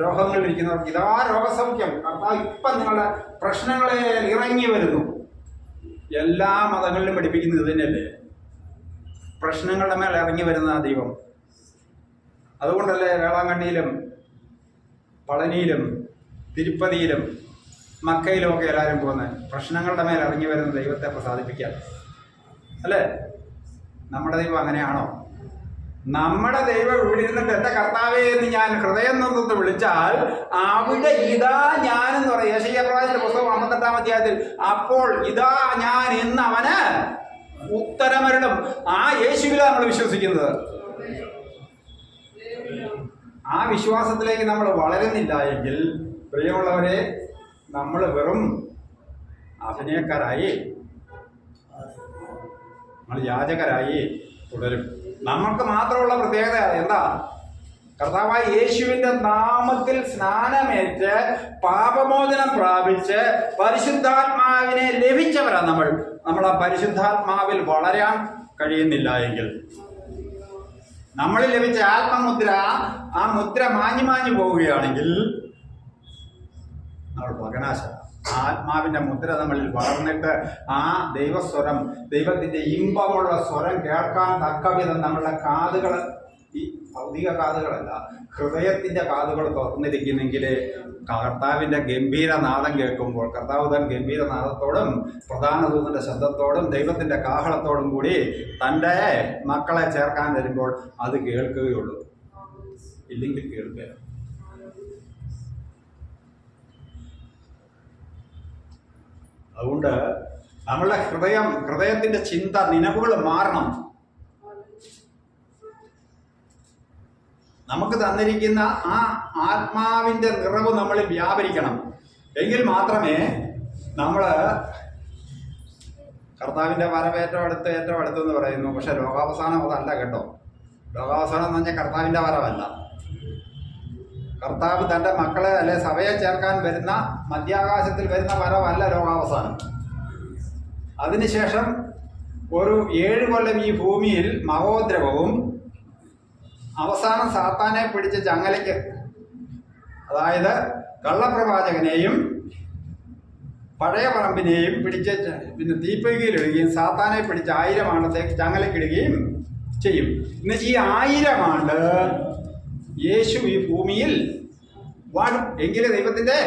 രോഗങ്ങളിലിരിക്കുന്നവർക്ക് ഇതാ രോഗസൗഖ്യം, കർത്താവ് ഇപ്പം നിങ്ങളുടെ പ്രശ്നങ്ങളെ ഇറങ്ങി വരുന്നു. എല്ലാ മതങ്ങളിലും പഠിപ്പിക്കുന്നത് ഇത് തന്നെയല്ലേ, പ്രശ്നങ്ങളുടെ മേൽ ഇറങ്ങി വരുന്ന ദൈവം. അതുകൊണ്ടല്ലേ വേളാങ്കണ്ണിയിലും പളനിയിലും തിരുപ്പതിയിലും മക്കയിലും ഒക്കെ എല്ലാവരും പോകുന്നത്, പ്രശ്നങ്ങളുടെ മേൽ ഇറങ്ങി വരുന്ന ദൈവത്തെ പ്രസാദിപ്പിക്കാൻ അല്ലേ? നമ്മുടെ ദൈവം അങ്ങനെയാണോ? നമ്മുടെ ദൈവം ഇവിടെ ഇരുന്നിട്ട് എൻ്റെ കർത്താവേ എന്ന് ഞാൻ ഹൃദയം നൊന്ന് വിളിച്ചാൽ അവിടെ ഇതാ ഞാൻ എന്ന് പറയും. യെശയ്യാ പ്രവാചകന്റെ പുസ്തകം 58-ാം അധ്യായത്തിൽ അപ്പോൾ ഇതാ ഞാൻ എന്ന് അവന് ഉത്തരമരുളും. ആ യേശുവിലാണ് നമ്മൾ വിശ്വസിക്കുന്നത്. ആ വിശ്വാസത്തിലേക്ക് നമ്മൾ വളരുന്നില്ല എങ്കിൽ പ്രിയമുള്ളവരെ, നമ്മൾ വെറും അഭിനയക്കാരായി, നമ്മൾ യാചകരായി തുടരും. നമുക്ക് മാത്രമുള്ള പ്രത്യേകത എന്താ? കർത്താവായ യേശുവിന്റെ നാമത്തിൽ സ്നാനമേറ്റ് പാപമോചനം പ്രാപിച്ച് പരിശുദ്ധാത്മാവിനെ ലഭിച്ചവരാണ് നമ്മൾ. നമ്മൾ ആ പരിശുദ്ധാത്മാവിൽ വളരാൻ കഴിയുന്നില്ല എങ്കിൽ, നമ്മളിൽ ലഭിച്ച ആത്മമുദ്ര, ആ മുദ്ര മാഞ്ഞു പോവുകയാണെങ്കിൽ നമ്മൾ ഭഗ്നാശ. ആത്മാവിന്റെ മുദ്ര നമ്മളിൽ വളർന്നിട്ട് ആ ദൈവസ്വരം, ദൈവത്തിന്റെ ഇമ്പമുള്ള സ്വരം കേൾക്കാൻ തക്കവിധം നമ്മളുടെ കാതുകൾ, ഈ ഭൗതിക കാതുകളല്ല, ഹൃദയത്തിന്റെ കാതുകൾ തുറന്നിരിക്കുന്നെങ്കിൽ കർത്താവിന്റെ ഗംഭീരനാദം കേൾക്കുമ്പോൾ, കർത്താവ് തൻ ഗംഭീരനാദത്തോടും പ്രധാന ദൂതന്റെ ശബ്ദത്തോടും ദൈവത്തിന്റെ കാഹളത്തോടും കൂടി തൻ്റെ മക്കളെ ചേർക്കാൻ വരുമ്പോൾ അത് കേൾക്കുകയുള്ളൂ, ഇല്ലെങ്കിൽ കേൾക്കുക. അതുകൊണ്ട് നമ്മളുടെ ഹൃദയത്തിന്റെ ചിന്ത, നിലവുകൾ മാറണം. നമുക്ക് തന്നിരിക്കുന്ന ആ ആത്മാവിന്റെ നിറവ് നമ്മളിൽ വ്യാപരിക്കണം. എങ്കിൽ മാത്രമേ നമ്മൾ കർത്താവിന്റെ വരവ് ഏറ്റവും അടുത്ത് എന്ന് പറയുന്നു. പക്ഷെ ലോകാവസാനം അതല്ല കേട്ടോ. ലോകാവസാനം എന്ന് പറഞ്ഞാൽ കർത്താവിന്റെ വരവല്ല. കർത്താവ് തൻ്റെ മക്കളെ അല്ലെ സഭയെ ചേർക്കാൻ വരുന്ന മധ്യാകാശത്തിൽ വരുന്ന വരവല്ല ലോകാവസാനം. അതിനുശേഷം ഒരു 7 കൊല്ലം ഈ ഭൂമിയിൽ മഹോദ്രവവും അവസാനം സാത്താനെ പിടിച്ച് ചങ്ങലയ്ക്ക്, അതായത് കള്ളപ്രവാചകനെയും പഴയ പറമ്പിനെയും പിടിച്ച് പിന്നെ തീപ്പൊയ്കയിലിടുകയും സാത്താനെ പിടിച്ച് 1000 ആണ്ടത്തേക്ക് ചങ്ങലക്കിടുകയും ചെയ്യും. എന്നുവെച്ചാൽ ഈ 1000 ആണ്ട് യേശു ഈ ഭൂമിയിൽ വാഴും. എങ്കിലേ ദൈവത്തിന്റെ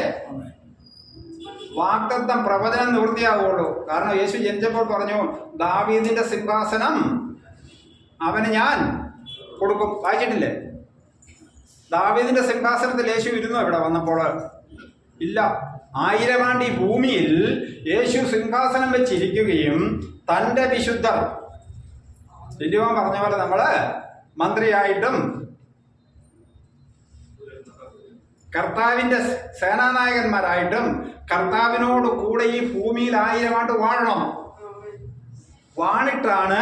വാഗ്ദത്തം പ്രവചനം നിവൃത്തിയാവുള്ളൂ. കാരണം യേശു ജനിച്ചപ്പോൾ പറഞ്ഞു, ദാവീദിന്റെ സിംഹാസനം അവന് ഞാൻ കൊടുക്കും. വായിച്ചിട്ടില്ലേ? ദാവീദിന്റെ സിംഹാസനത്തിൽ യേശു ഇരുന്നു ഇവിടെ വന്നപ്പോൾ? ഇല്ല. 1000 ആണ്ട് ഈ ഭൂമിയിൽ യേശു സിംഹാസനം വെച്ചിരിക്കുകയും തൻ്റെ വിശുദ്ധർ, ലില്ലിവാൻ പറഞ്ഞ പോലെ നമ്മള് മന്ത്രിയായിട്ടും കർത്താവിന്റെ സേനാനായകന്മാരായിട്ടും കർത്താവിനോട് കൂടെ ഈ ഭൂമിയിൽ 1000 ആണ്ട് വാഴണം. വാണിട്ടാണ്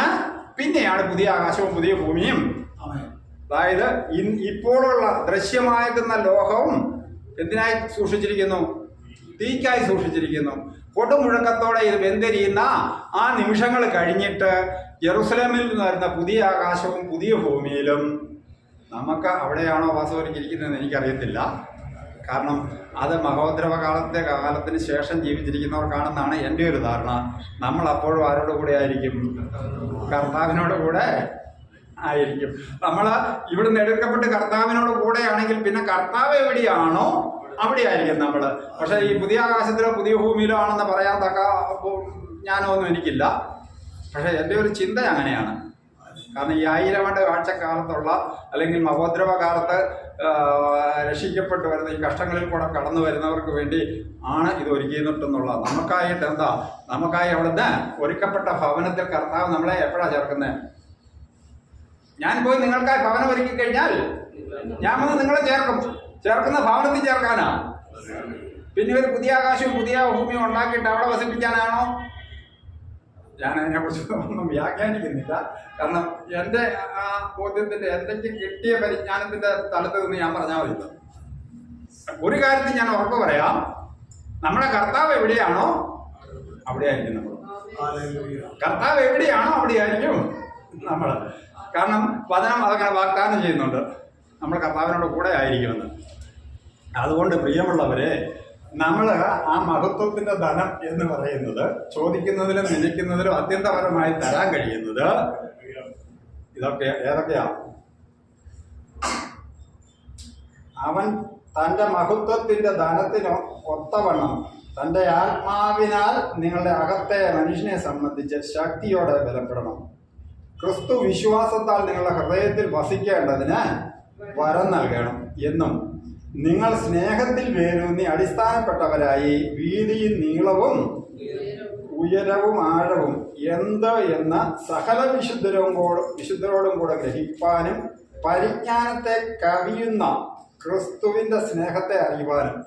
പിന്നെയാണ് പുതിയ ആകാശവും പുതിയ ഭൂമിയും. അതായത് ഇപ്പോഴുള്ള ദൃശ്യമാകുന്ന ലോകവും എന്തിനായി സൂക്ഷിച്ചിരിക്കുന്നു? തീക്കായി സൂക്ഷിച്ചിരിക്കുന്നു. കൊടുമുഴക്കത്തോടെ ഇത് വെന്തെരിയുന്ന ആ നിമിഷങ്ങൾ കഴിഞ്ഞിട്ട് ജെറുസലേമിൽ നിന്ന് വരുന്ന പുതിയ ആകാശവും പുതിയ ഭൂമിയിലും നമുക്ക് അവിടെയാണോ വാസവരിച്ചിരിക്കുന്നതെന്ന് എനിക്കറിയത്തില്ല. കാരണം അത് മഹോദ്രവ കാലത്തിന് ശേഷം ജീവിച്ചിരിക്കുന്നവർക്കാണെന്നാണ് എൻ്റെ ഒരു ധാരണ. നമ്മൾ അപ്പോഴും ആരോട് കൂടെ ആയിരിക്കും? കർത്താവിനോട് കൂടെ ആയിരിക്കും. നമ്മൾ ഇവിടുന്ന് എടുക്കപ്പെട്ട് കർത്താവിനോട് കൂടെയാണെങ്കിൽ പിന്നെ കർത്താവ് എവിടെയാണോ അവിടെ ആയിരിക്കും നമ്മൾ. പക്ഷെ ഈ പുതിയ ആകാശത്തിലോ പുതിയ ഭൂമിയിലോ ആണെന്ന് പറയാൻ തക്ക ജ്ഞാനമൊന്നും എനിക്കില്ല. പക്ഷെ എൻ്റെ ഒരു ചിന്ത അങ്ങനെയാണ്. കാരണം ഈ 1000 ആണ്ട് കാഴ്ചക്കാലത്തുള്ള അല്ലെങ്കിൽ മഹോദ്രവകാലത്ത് രക്ഷിക്കപ്പെട്ടു വരുന്ന ഈ കഷ്ടങ്ങളിൽ കൂടെ കടന്നു വരുന്നവർക്ക് വേണ്ടി ആണ് ഇത് ഒരുക്കിയിട്ടുള്ളത്. നമുക്കായിട്ട് എന്താ, നമുക്കായി അവിടുന്ന് ഒരുക്കപ്പെട്ട ഭവനത്തിൽ കർത്താവ് നമ്മളെ എപ്പോഴാണ് ചേർക്കുന്നത്? ഞാൻ പോയി നിങ്ങൾക്കായി ഭവനം ഒരുക്കി കഴിഞ്ഞാൽ ഞാൻ വന്ന് നിങ്ങളെ ചേർക്കുന്ന ഭവനത്തിൽ ചേർക്കാനാ. പിന്നെ ഒരു പുതിയ ആകാശവും പുതിയ ഭൂമിയും ഉണ്ടാക്കിയിട്ട് അവിടെ വസിപ്പിക്കാനാണോ? ഞാൻ അതിനെക്കുറിച്ച് ഒന്നും വ്യാഖ്യാനിക്കുന്നില്ല. കാരണം എൻ്റെ ആ ബോധ്യത്തിൻ്റെ എന്തെങ്കിലും കിട്ടിയ പരിജ്ഞാനത്തിൻ്റെ തലത്ത് നിന്ന് ഞാൻ പറഞ്ഞാൽ മതി. ഒരു കാര്യത്തിൽ ഞാൻ ഉറപ്പ് പറയാം, നമ്മുടെ കർത്താവ് എവിടെയാണോ അവിടെ ആയിരിക്കും നമ്മൾ. കർത്താവ് എവിടെയാണോ അവിടെ ആയിരിക്കും നമ്മൾ. കാരണം വചനം അതങ്ങനെ വാഗ്ദാനം ചെയ്യുന്നുണ്ട്, നമ്മൾ കർത്താവിനോട് കൂടെ ആയിരിക്കുമെന്ന്. അതുകൊണ്ട് പ്രിയമുള്ളവരെ, നമ്മൾ ആ മഹത്വത്തിന്റെ ധനം എന്ന് പറയുന്നത് ചോദിക്കുന്നതിലും നിലയ്ക്കുന്നതിലും അത്യന്തപരമായി തരാൻ കഴിയുന്നത് ഇതൊക്കെ ഏതൊക്കെയാ? അവൻ തൻ്റെ മഹത്വത്തിന്റെ ധനത്തിന് ഒത്തവണ്ണം തൻ്റെ ആത്മാവിനാൽ നിങ്ങളുടെ അകത്തെ മനുഷ്യനെ സംബന്ധിച്ച് ശക്തിയോടെ ബലപ്പെടണം. ക്രിസ്തു വിശ്വാസത്താൽ നിങ്ങളുടെ ഹൃദയത്തിൽ വസിക്കേണ്ടതിന് വരം നൽകണം എന്നും നിങ്ങൾ സ്നേഹത്തിൽ വേരൂന്നി അടിസ്ഥാനപ്പെട്ടവരായി വീതിയും നീളവും ഉയരവും ആഴവും എന്ത് എന്ന സകല വിശുദ്ധരോടും കൂടെ ഗ്രഹിപ്പാനും പരിജ്ഞാനത്തെ കവിയുന്ന ക്രിസ്തുവിന്റെ സ്നേഹത്തെ അറിയുവാനും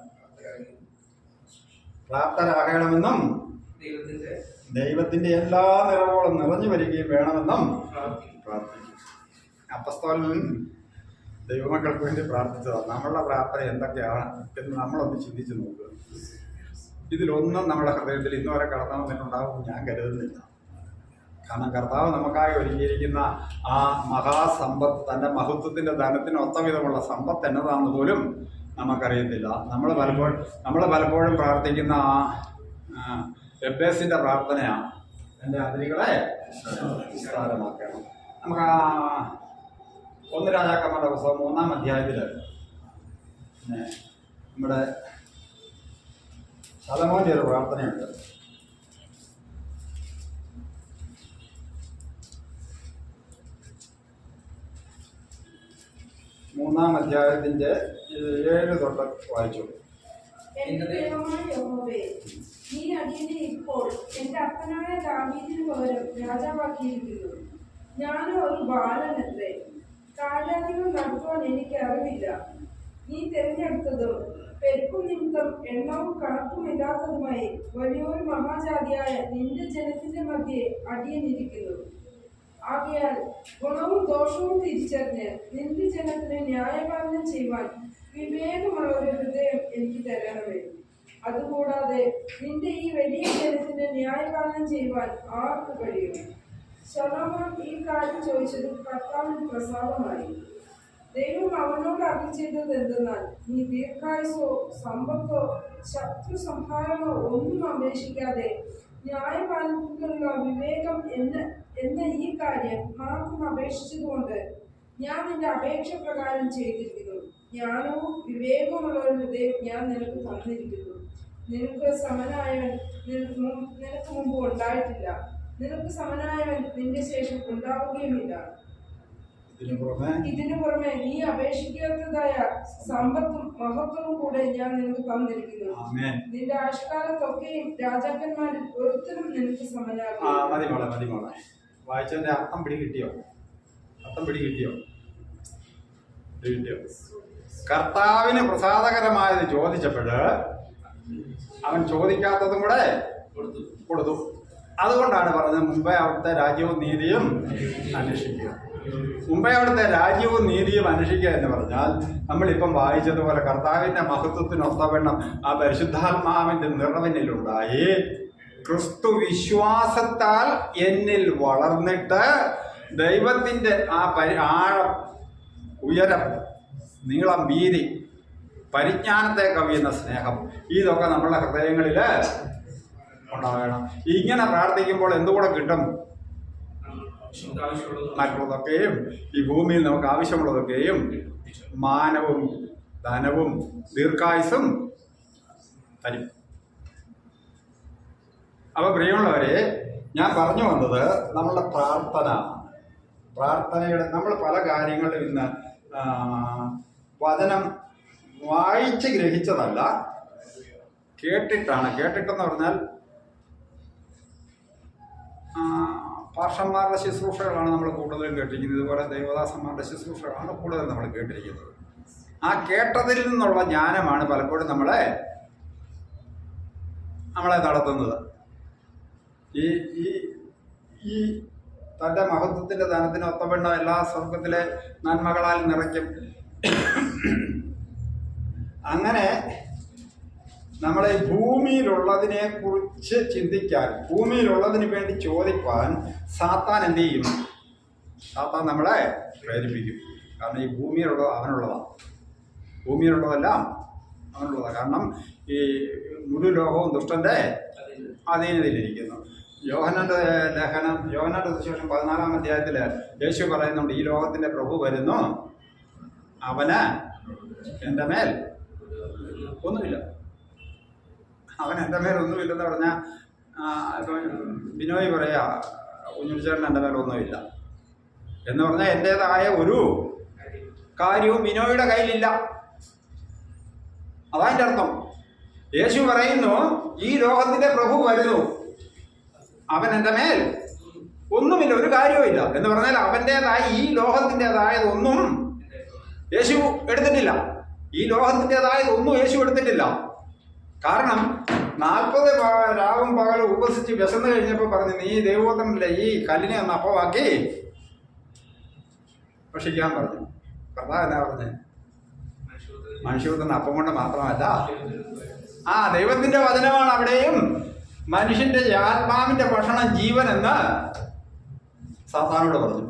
പ്രാപ്തരാകണമെന്നും ദൈവത്തിന്റെ എല്ലാ നിറവുകളും നിറഞ്ഞു വരികയും വേണമെന്നും പ്രാർത്ഥിക്കും. അപ്പസ്തോലൻ ദൈവമക്കൾക്ക് വേണ്ടി പ്രാർത്ഥിച്ചതാണ്. നമ്മളുടെ പ്രാർത്ഥന എന്തൊക്കെയാണ് എന്ന് നമ്മളൊന്ന് ചിന്തിച്ചു നോക്കുക. ഇതിലൊന്നും നമ്മുടെ ഹൃദയത്തിൽ ഇന്നുവരെ കടന്നു വന്നിട്ടുണ്ടാകും ഞാൻ കരുതുന്നില്ല. കാരണം കർത്താവ് നമുക്കായി ഒരുക്കിയിരിക്കുന്ന ആ മഹാസമ്പത്ത്, തൻ്റെ മഹത്വത്തിൻ്റെ ധനത്തിന് ഒത്തവിധമുള്ള സമ്പത്ത് എന്നതാണെന്ന് പോലും നമുക്കറിയത്തില്ല. നമ്മൾ പലപ്പോഴും പ്രാർത്ഥിക്കുന്ന ആ എബ്ബേസിൻ്റെ പ്രാർത്ഥനയാണ്, എൻ്റെ അതിരുകളെ വിസ്താരമാക്കണം. നമുക്ക് ആ 1 രാജാക്കന്മാരുടെ പുസ്തകം 3-ാം അധ്യായത്തിൽ നമ്മുടെ ശലോമോന്റെ ഒരു പ്രാർത്ഥനയുണ്ട്. മൂന്നാം അധ്യായത്തിന്റെ 7 തൊട്ട് വായിച്ചു. നീ അടിയനെ ഇപ്പോൾ എന്റെ അപ്പനായ ദാവീദിന് പകരം രാജാവാക്കിയിരിക്കുന്നു. ഞാനും ഒരു ബാലനത്രേ, കാര്യാദികൾ നടത്തുവാൻ എനിക്ക് അറിവില്ല. നീ തിരഞ്ഞെടുത്തതും പെരുക്കും നിമിത്തം എണ്ണവും കണക്കുമില്ലാത്തതുമായി വലിയൊരു മഹാജാതിയായ നിന്റെ ജനത്തിന്റെ മധ്യേ അടിയനിരിക്കുന്നു. ആകയാൽ ഗുണവും ദോഷവും തിരിച്ചറിഞ്ഞ് നിന്റെ ജനത്തിന് ന്യായപാലനം ചെയ്യുവാൻ വിവേകമുള്ള ഒരു ഹൃദയം എനിക്ക് തരണമേ. അതുകൂടാതെ നിന്റെ ഈ വലിയ ജനത്തിന് ന്യായപാലനം ചെയ്യുവാൻ ആർക്ക് കഴിയും? ശലോമോൻ ഈ കാര്യം ചോദിച്ചത് കർത്താവിന് പ്രസാദമായി. ദൈവം അവനോട് അരുളി ചെയ്തത് എന്തെന്നാൽ, നീ ദീർഘായുസോ സമ്പത്തോ ശത്രു സംഹാരമോ ഒന്നും അപേക്ഷിക്കാതെ ന്യായപാലനത്തിലുള്ള വിവേകം എന്ന ഈ കാര്യം മാത്രം അപേക്ഷിച്ചതുകൊണ്ട് ഞാൻ നിന്റെ അപേക്ഷ പ്രകാരം ചെയ്തിരിക്കുന്നു. ജ്ഞാനവും വിവേകമുള്ള ഒരു ഹൃദയം ഞാൻ നിനക്ക് തന്നിരിക്കുന്നു. നിനക്ക് സമനായവൻ നിനക്ക് മുമ്പ് ഉണ്ടായിട്ടില്ല, നിനക്ക് സമനായവൻ നിന്റെ ശേഷം ഉണ്ടാവുകയുമില്ല. ഇതിനു പുറമെ നീ അപേക്ഷിക്കാത്തതായ സമ്പത്തും മഹത്വവും കൂടെ ഞാൻ നിനക്ക് തന്നിരിക്കുന്നു. നിന്റെ ആയുഷ്കാലത്തൊക്കെയും രാജാക്കന്മാരിൽ ഒരുത്തരും നിനക്ക് സമനാകും. മതി മോളെ, വായിച്ചതിന്റെ അർത്ഥം പിടികിട്ടിയോ? കർത്താവിന് പ്രസാദകരമായത് ചോദിച്ചപ്പോഴ് അവൻ ചോദിക്കാത്തതും കൂടെ കൊടുത്തു. അതുകൊണ്ടാണ് പറഞ്ഞത് മുമ്പേ അവിടുത്തെ രാജ്യവും നീതിയും അന്വേഷിക്കുക. മുമ്പേ അവിടുത്തെ രാജ്യവും നീതിയും അന്വേഷിക്കുക എന്ന് പറഞ്ഞാൽ നമ്മളിപ്പം വായിച്ചതുപോലെ കർത്താവിൻ്റെ മഹത്വത്തിനൊത്തവണ്ണം ആ പരിശുദ്ധാത്മാവിൻ്റെ നിറവിനിലുണ്ടായി ക്രിസ്തു വിശ്വാസത്താൽ എന്നിൽ വളർന്നിട്ട് ദൈവത്തിൻ്റെ ആ ആഴം, ഉയരം, നീളം, വീതി, പരിജ്ഞാനത്തെ കവിയുന്ന സ്നേഹം, ഇതൊക്കെ നമ്മളുടെ ഹൃദയങ്ങളിൽ ഉണ്ടാകണം. ഇങ്ങനെ പ്രാർത്ഥിക്കുമ്പോൾ എന്തുകൂടെ കിട്ടും? മറ്റുള്ളതൊക്കെയും ഈ ഭൂമിയിൽ നമുക്ക് ആവശ്യമുള്ളതൊക്കെയും മാനവും ധനവും ദീർഘായുസും തരും. അപ്പോൾ പ്രിയമുള്ളവരെ, ഞാൻ പറഞ്ഞു വന്നത് നമ്മളുടെ പ്രാർത്ഥന പ്രാർത്ഥനയുടെ നമ്മൾ പല കാര്യങ്ങളിലും ഇന്ന് വചനം വായിച്ച് ഗ്രഹിച്ചതല്ല, കേട്ടിട്ടാണ്. കേട്ടിട്ടെന്ന് പറഞ്ഞാൽ പാഷന്മാരുടെ ശുശ്രൂഷകളാണ് നമ്മൾ കൂടുതലും കേട്ടിരിക്കുന്നത്. ഇതുപോലെ ദേവദാസന്മാരുടെ ശുശ്രൂഷകളാണ് കൂടുതൽ നമ്മൾ കേട്ടിരിക്കുന്നത്. ആ കേട്ടതിൽ നിന്നുള്ള ജ്ഞാനമാണ് പലപ്പോഴും നമ്മളെ നടത്തുന്നത്. ഈ ഈ ഈ തൻ്റെ മഹത്വത്തിൻ്റെ ദാനത്തിന് ഒത്തവണ്ണ എല്ലാ സ്വർഗത്തിലെ നന്മകളാൽ നിറയ്ക്കും. അങ്ങനെ നമ്മളെ ഭൂമിയിലുള്ളതിനെ കുറിച്ച് ചിന്തിക്കാൻ, ഭൂമിയിലുള്ളതിന് വേണ്ടി ചോദിക്കാൻ സാത്താൻ എന്ത് ചെയ്യും? സാത്താൻ നമ്മളെ പ്രേരിപ്പിക്കും. കാരണം ഈ ഭൂമിയിലുള്ളത് അവനുള്ളതാണ്, ഭൂമിയിലുള്ളതെല്ലാം അവനുള്ളതാണ്. കാരണം ഈ മുഴു ലോകവും ദുഷ്ടന്റെ അധീനതയിലിരിക്കുന്നു. യോഹന്നാന്റെ ലേഖനം, യോഹന്നാന്റെ സുവിശേഷം 14-ാം അധ്യായത്തിൽ യേശു പറയുന്നുണ്ട്, ഈ ലോകത്തിന്റെ പ്രഭു വരുന്നു, അവന് എൻ്റെ മേൽ ഒന്നുമില്ല. അവൻ എൻ്റെ മേൽ ഒന്നുമില്ലെന്ന് പറഞ്ഞാൽ ഇപ്പം ബിനോയ് പറയാ, കുഞ്ഞുചേട്ടൻ എൻ്റെ മേൽ ഒന്നുമില്ല എന്ന് പറഞ്ഞാൽ എൻ്റേതായ ഒരു കാര്യവും ബിനോയുടെ കയ്യിലില്ല. അതതിൻ്റെ അർത്ഥം. യേശു പറയുന്നു, ഈ ലോകത്തിന്റെ പ്രഭു വരുന്നു, അവൻ എൻ്റെ മേൽ ഒന്നുമില്ല, ഒരു കാര്യവും ഇല്ല എന്ന് പറഞ്ഞാൽ അവൻ്റേതായ ഈ ലോകത്തിൻ്റെതായതൊന്നും യേശു എടുത്തിട്ടില്ല. ഈ ലോകത്തിൻ്റെതായതൊന്നും യേശു എടുത്തിട്ടില്ല. കാരണം 40 രാവും പകലും ഉപസിച്ച് വിശന്ന് കഴിഞ്ഞപ്പോൾ പറഞ്ഞു, നീ ദൈവപുത്രനല്ലേ, ഈ കല്ലിനെ ഒന്ന് അപ്പമാക്കി ഭക്ഷിക്കാൻ പറഞ്ഞു. കർത്താവ് എന്നാ പറഞ്ഞേ? മനുഷ്യപുത്രൻ അപ്പം കൊണ്ട് മാത്രമല്ല, ദൈവത്തിന്റെ വചനമാണ് അവിടെയും മനുഷ്യന്റെ ആത്മാവിന്റെ ഭക്ഷണം ജീവൻ എന്ന് സാത്താനോട് പറഞ്ഞു.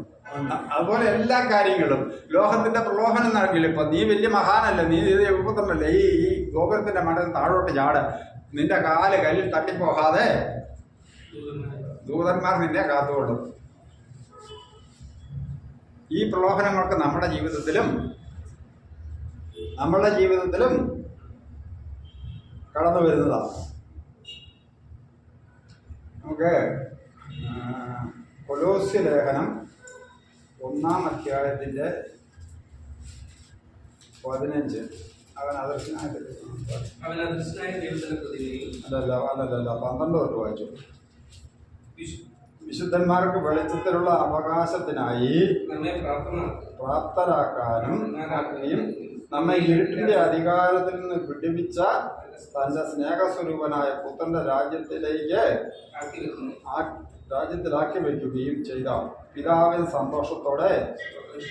അതുപോലെ എല്ലാ കാര്യങ്ങളും ലോകത്തിന്റെ പ്രലോഭനം നടക്കില്ല. ഇപ്പൊ നീ വലിയ മഹാനല്ല, നീ ദൈവപുത്രനല്ലേ, ഈ ഗോപുരത്തിന്റെ മണ്ടയിൽ താഴോട്ട് ചാട്, നിന്റെ കാല് കല്ലിൽ തട്ടിപ്പോകാതെ ദൂതന്മാർ നിന്നെ കാത്തുകൊള്ളും. ഈ പ്രലോഭനങ്ങൾക്ക് നമ്മുടെ ജീവിതത്തിലും കടന്നു വരുന്നതാണ്. നമുക്ക് കൊലോസ്യ ലേഖനം 1-ാം അധ്യായത്തിന്റെ 15 അല്ലല്ല 12 തൊട്ട് വായിച്ചു. വിശുദ്ധന്മാർക്ക് വെളിച്ചത്തിലുള്ള അവകാശത്തിനായി പ്രാപ്തരാക്കാനും നമ്മെ ഇരുട്ടിന്റെ അധികാരത്തിൽ നിന്ന് വിടുവിച്ച തന്റെ സ്നേഹസ്വരൂപനായ പുത്രന്റെ രാജ്യത്തിലാക്കി വയ്ക്കുകയും ചെയ്ത പിതാവിന് സന്തോഷത്തോടെ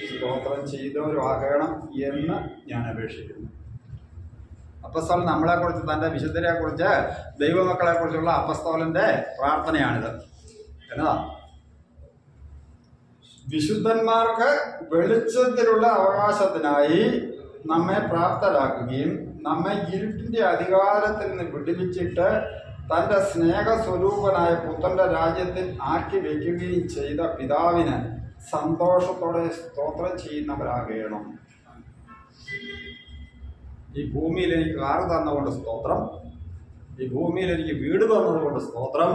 സ്തോത്രം ചെയ്തവരുമാകണം എന്ന് ഞാൻ അപേക്ഷിക്കുന്നു. അപ്പസ്തോലൻ നമ്മളെക്കുറിച്ച്, തൻ്റെ വിശുദ്ധരെക്കുറിച്ച്, ദൈവമക്കളെക്കുറിച്ചുള്ള അപ്പസ്തോലന്റെ പ്രാർത്ഥനയാണിത്. എന്നതാ? വിശുദ്ധന്മാർക്ക് വെളിച്ചത്തിലുള്ള അവകാശത്തിനായി നമ്മെ പ്രാപ്തരാക്കുകയും നമ്മെ ഇരുട്ടിന്റെ അധികാരത്തിൽ നിന്ന് വിടുവിച്ചിട്ട് തൻ്റെ സ്നേഹസ്വരൂപനായ പുത്രന്റെ രാജ്യത്തിൽ ആക്കി വയ്ക്കുകയും ചെയ്ത പിതാവിന് സന്തോഷത്തോടെ സ്തോത്രം ചെയ്യുന്നവരാകണം. ഈ ഭൂമിയിൽ എനിക്ക് കാറ് തന്നതുകൊണ്ട് സ്തോത്രം, ഈ ഭൂമിയിൽ എനിക്ക് വീട് തന്നതുകൊണ്ട് സ്തോത്രം,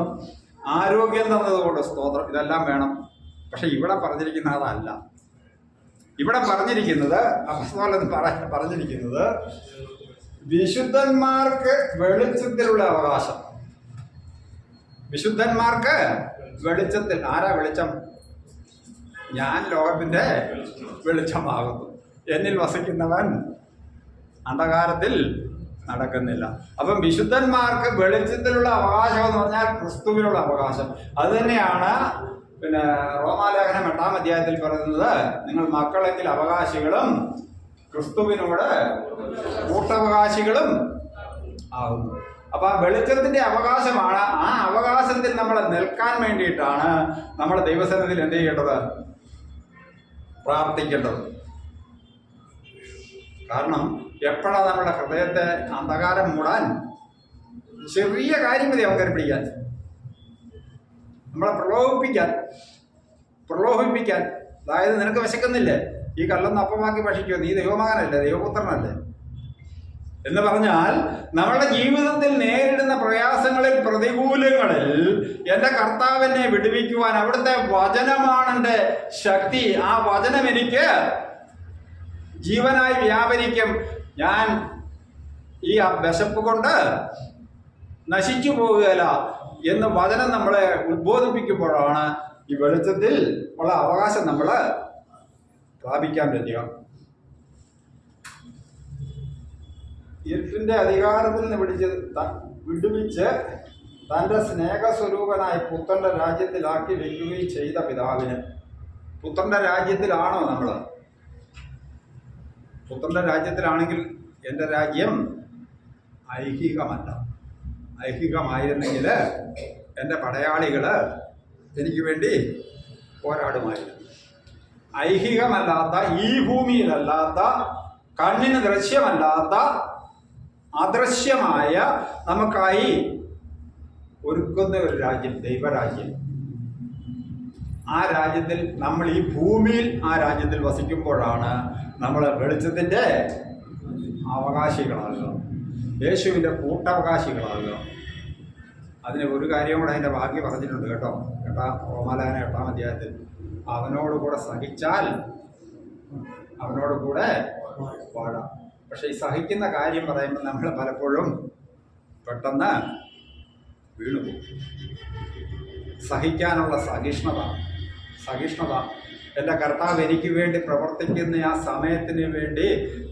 ആരോഗ്യം തന്നതുകൊണ്ട് സ്തോത്രം, ഇതെല്ലാം വേണം. പക്ഷെ ഇവിടെ പറഞ്ഞിരിക്കുന്ന അതല്ല. ഇവിടെ പറഞ്ഞിരിക്കുന്നത്, അപ്പസ്തോലൻ പറഞ്ഞിരിക്കുന്നത് വിശുദ്ധന്മാർക്ക് വെളിച്ചത്തിലുള്ള അവകാശം. വിശുദ്ധന്മാർക്ക് വെളിച്ചത്തിൽ. ആരാ വെളിച്ചം? ഞാൻ ലോകത്തിന്റെ വെളിച്ചമാകുന്നു, എന്നിൽ വസിക്കുന്നവൻ അന്ധകാരത്തിൽ നടക്കുന്നില്ല. അപ്പം വിശുദ്ധന്മാർക്ക് വെളിച്ചത്തിലുള്ള അവകാശം എന്ന് പറഞ്ഞാൽ ക്രിസ്തുവിനുള്ള അവകാശം. അത് തന്നെയാണ് പിന്നെ റോമാലേഖനം 8-ാം അധ്യായത്തിൽ പറയുന്നത്, നിങ്ങൾ മക്കളെങ്കിൽ അവകാശികളും ക്രിസ്തുവിനോട് കൂട്ടവകാശികളും ആകുന്നു. അപ്പൊ ആ വെളിച്ചത്തിന്റെ അവകാശമാണ്. ആ അവകാശത്തിൽ നമ്മൾ നിൽക്കാൻ വേണ്ടിയിട്ടാണ് നമ്മൾ ദൈവസന്നിധിയിൽ എന്ത് ചെയ്യേണ്ടത്? പ്രാർത്ഥിക്കേണ്ടത്. കാരണം എപ്പോഴാണ് നമ്മുടെ ഹൃദയത്തെ അന്ധകാരം മൂടാൻ? ചെറിയ കാര്യം മതി അവരെ പിടിക്കാൻ, നമ്മളെ പ്രലോഭിപ്പിക്കാൻ. അതായത്, നിനക്ക് വിശക്കുന്നില്ലേ, ഈ കല്ലൊന്ന് അപ്പമാക്കി ഭക്ഷിക്കുമോ, നീ ദൈവമകനല്ലേ, ദൈവപുത്രനല്ലേ, എന്ന് പറഞ്ഞാൽ നമ്മളുടെ ജീവിതത്തിൽ നേരിടുന്ന പ്രയാസങ്ങളിൽ, പ്രതികൂലങ്ങളിൽ എൻ്റെ കർത്താവിനെ വിടുവിക്കുവാൻ അവിടുത്തെ വചനമാണ് എൻ്റെ ശക്തി. ആ വചനം എനിക്ക് ജീവനായി വ്യാപരിക്കും. ഞാൻ ഈ വിശപ്പ് കൊണ്ട് നശിച്ചു പോകുകയില്ല എന്ന് വചനം നമ്മളെ ഉദ്ബോധിപ്പിക്കുമ്പോഴാണ് ഈ വെളിച്ചത്തിൽ ഉള്ള അവകാശം നമ്മൾ പ്രാപിക്കാൻ പറ്റുക. ഇരുട്ടിന്റെ അധികാരത്തിൽ നിന്ന് വിടുവിച്ച് തൻ്റെ സ്നേഹസ്വരൂപനായ പുത്രന്റെ രാജ്യത്തിലാക്കി വെക്കുകയും ചെയ്ത പിതാവിന്, പുത്രന്റെ രാജ്യത്തിലാണോ നമ്മൾ? പുത്രന്റെ രാജ്യത്തിലാണെങ്കിൽ എൻ്റെ രാജ്യം ഐഹികമല്ല. ഐഹികമായിരുന്നെങ്കിൽ എൻ്റെ പടയാളികൾ എനിക്ക് വേണ്ടി പോരാടുമായിരുന്നു. ഐഹികമല്ലാത്ത, ഈ ഭൂമിയിലല്ലാത്ത, കണ്ണിന് ദൃശ്യമല്ലാത്ത അദൃശ്യമായ നമുക്കായി ഒരുക്കുന്ന ഒരു രാജ്യം, ദൈവരാജ്യം. ആ രാജ്യത്തിൽ നമ്മൾ, ഈ ഭൂമിയിൽ ആ രാജ്യത്തിൽ വസിക്കുമ്പോഴാണ് നമ്മൾ വെളിച്ചത്തിൻ്റെ അവകാശികളാകുക, യേശുവിൻ്റെ കൂട്ടവകാശികളാകുക. അതിന് ഒരു കാര്യം കൂടെ അതിൻ്റെ ബാക്കി പറഞ്ഞിട്ടുണ്ട് കേട്ടോ. റോമാലേഖനം 8-ാം അധ്യായത്തിൽ അവനോട് കൂടെ സഹിച്ചാൽ അവനോട് കൂടെ വാഴാം. പക്ഷെ ഈ സഹിക്കുന്ന കാര്യം പറയുമ്പോൾ നമ്മൾ പലപ്പോഴും പെട്ടെന്ന് വീണുപോകും. സഹിക്കാനുള്ള സഹിഷ്ണുത എൻ്റെ കർത്താവ് എനിക്ക് വേണ്ടി പ്രവർത്തിക്കുന്ന ആ സമയത്തിന് വേണ്ടി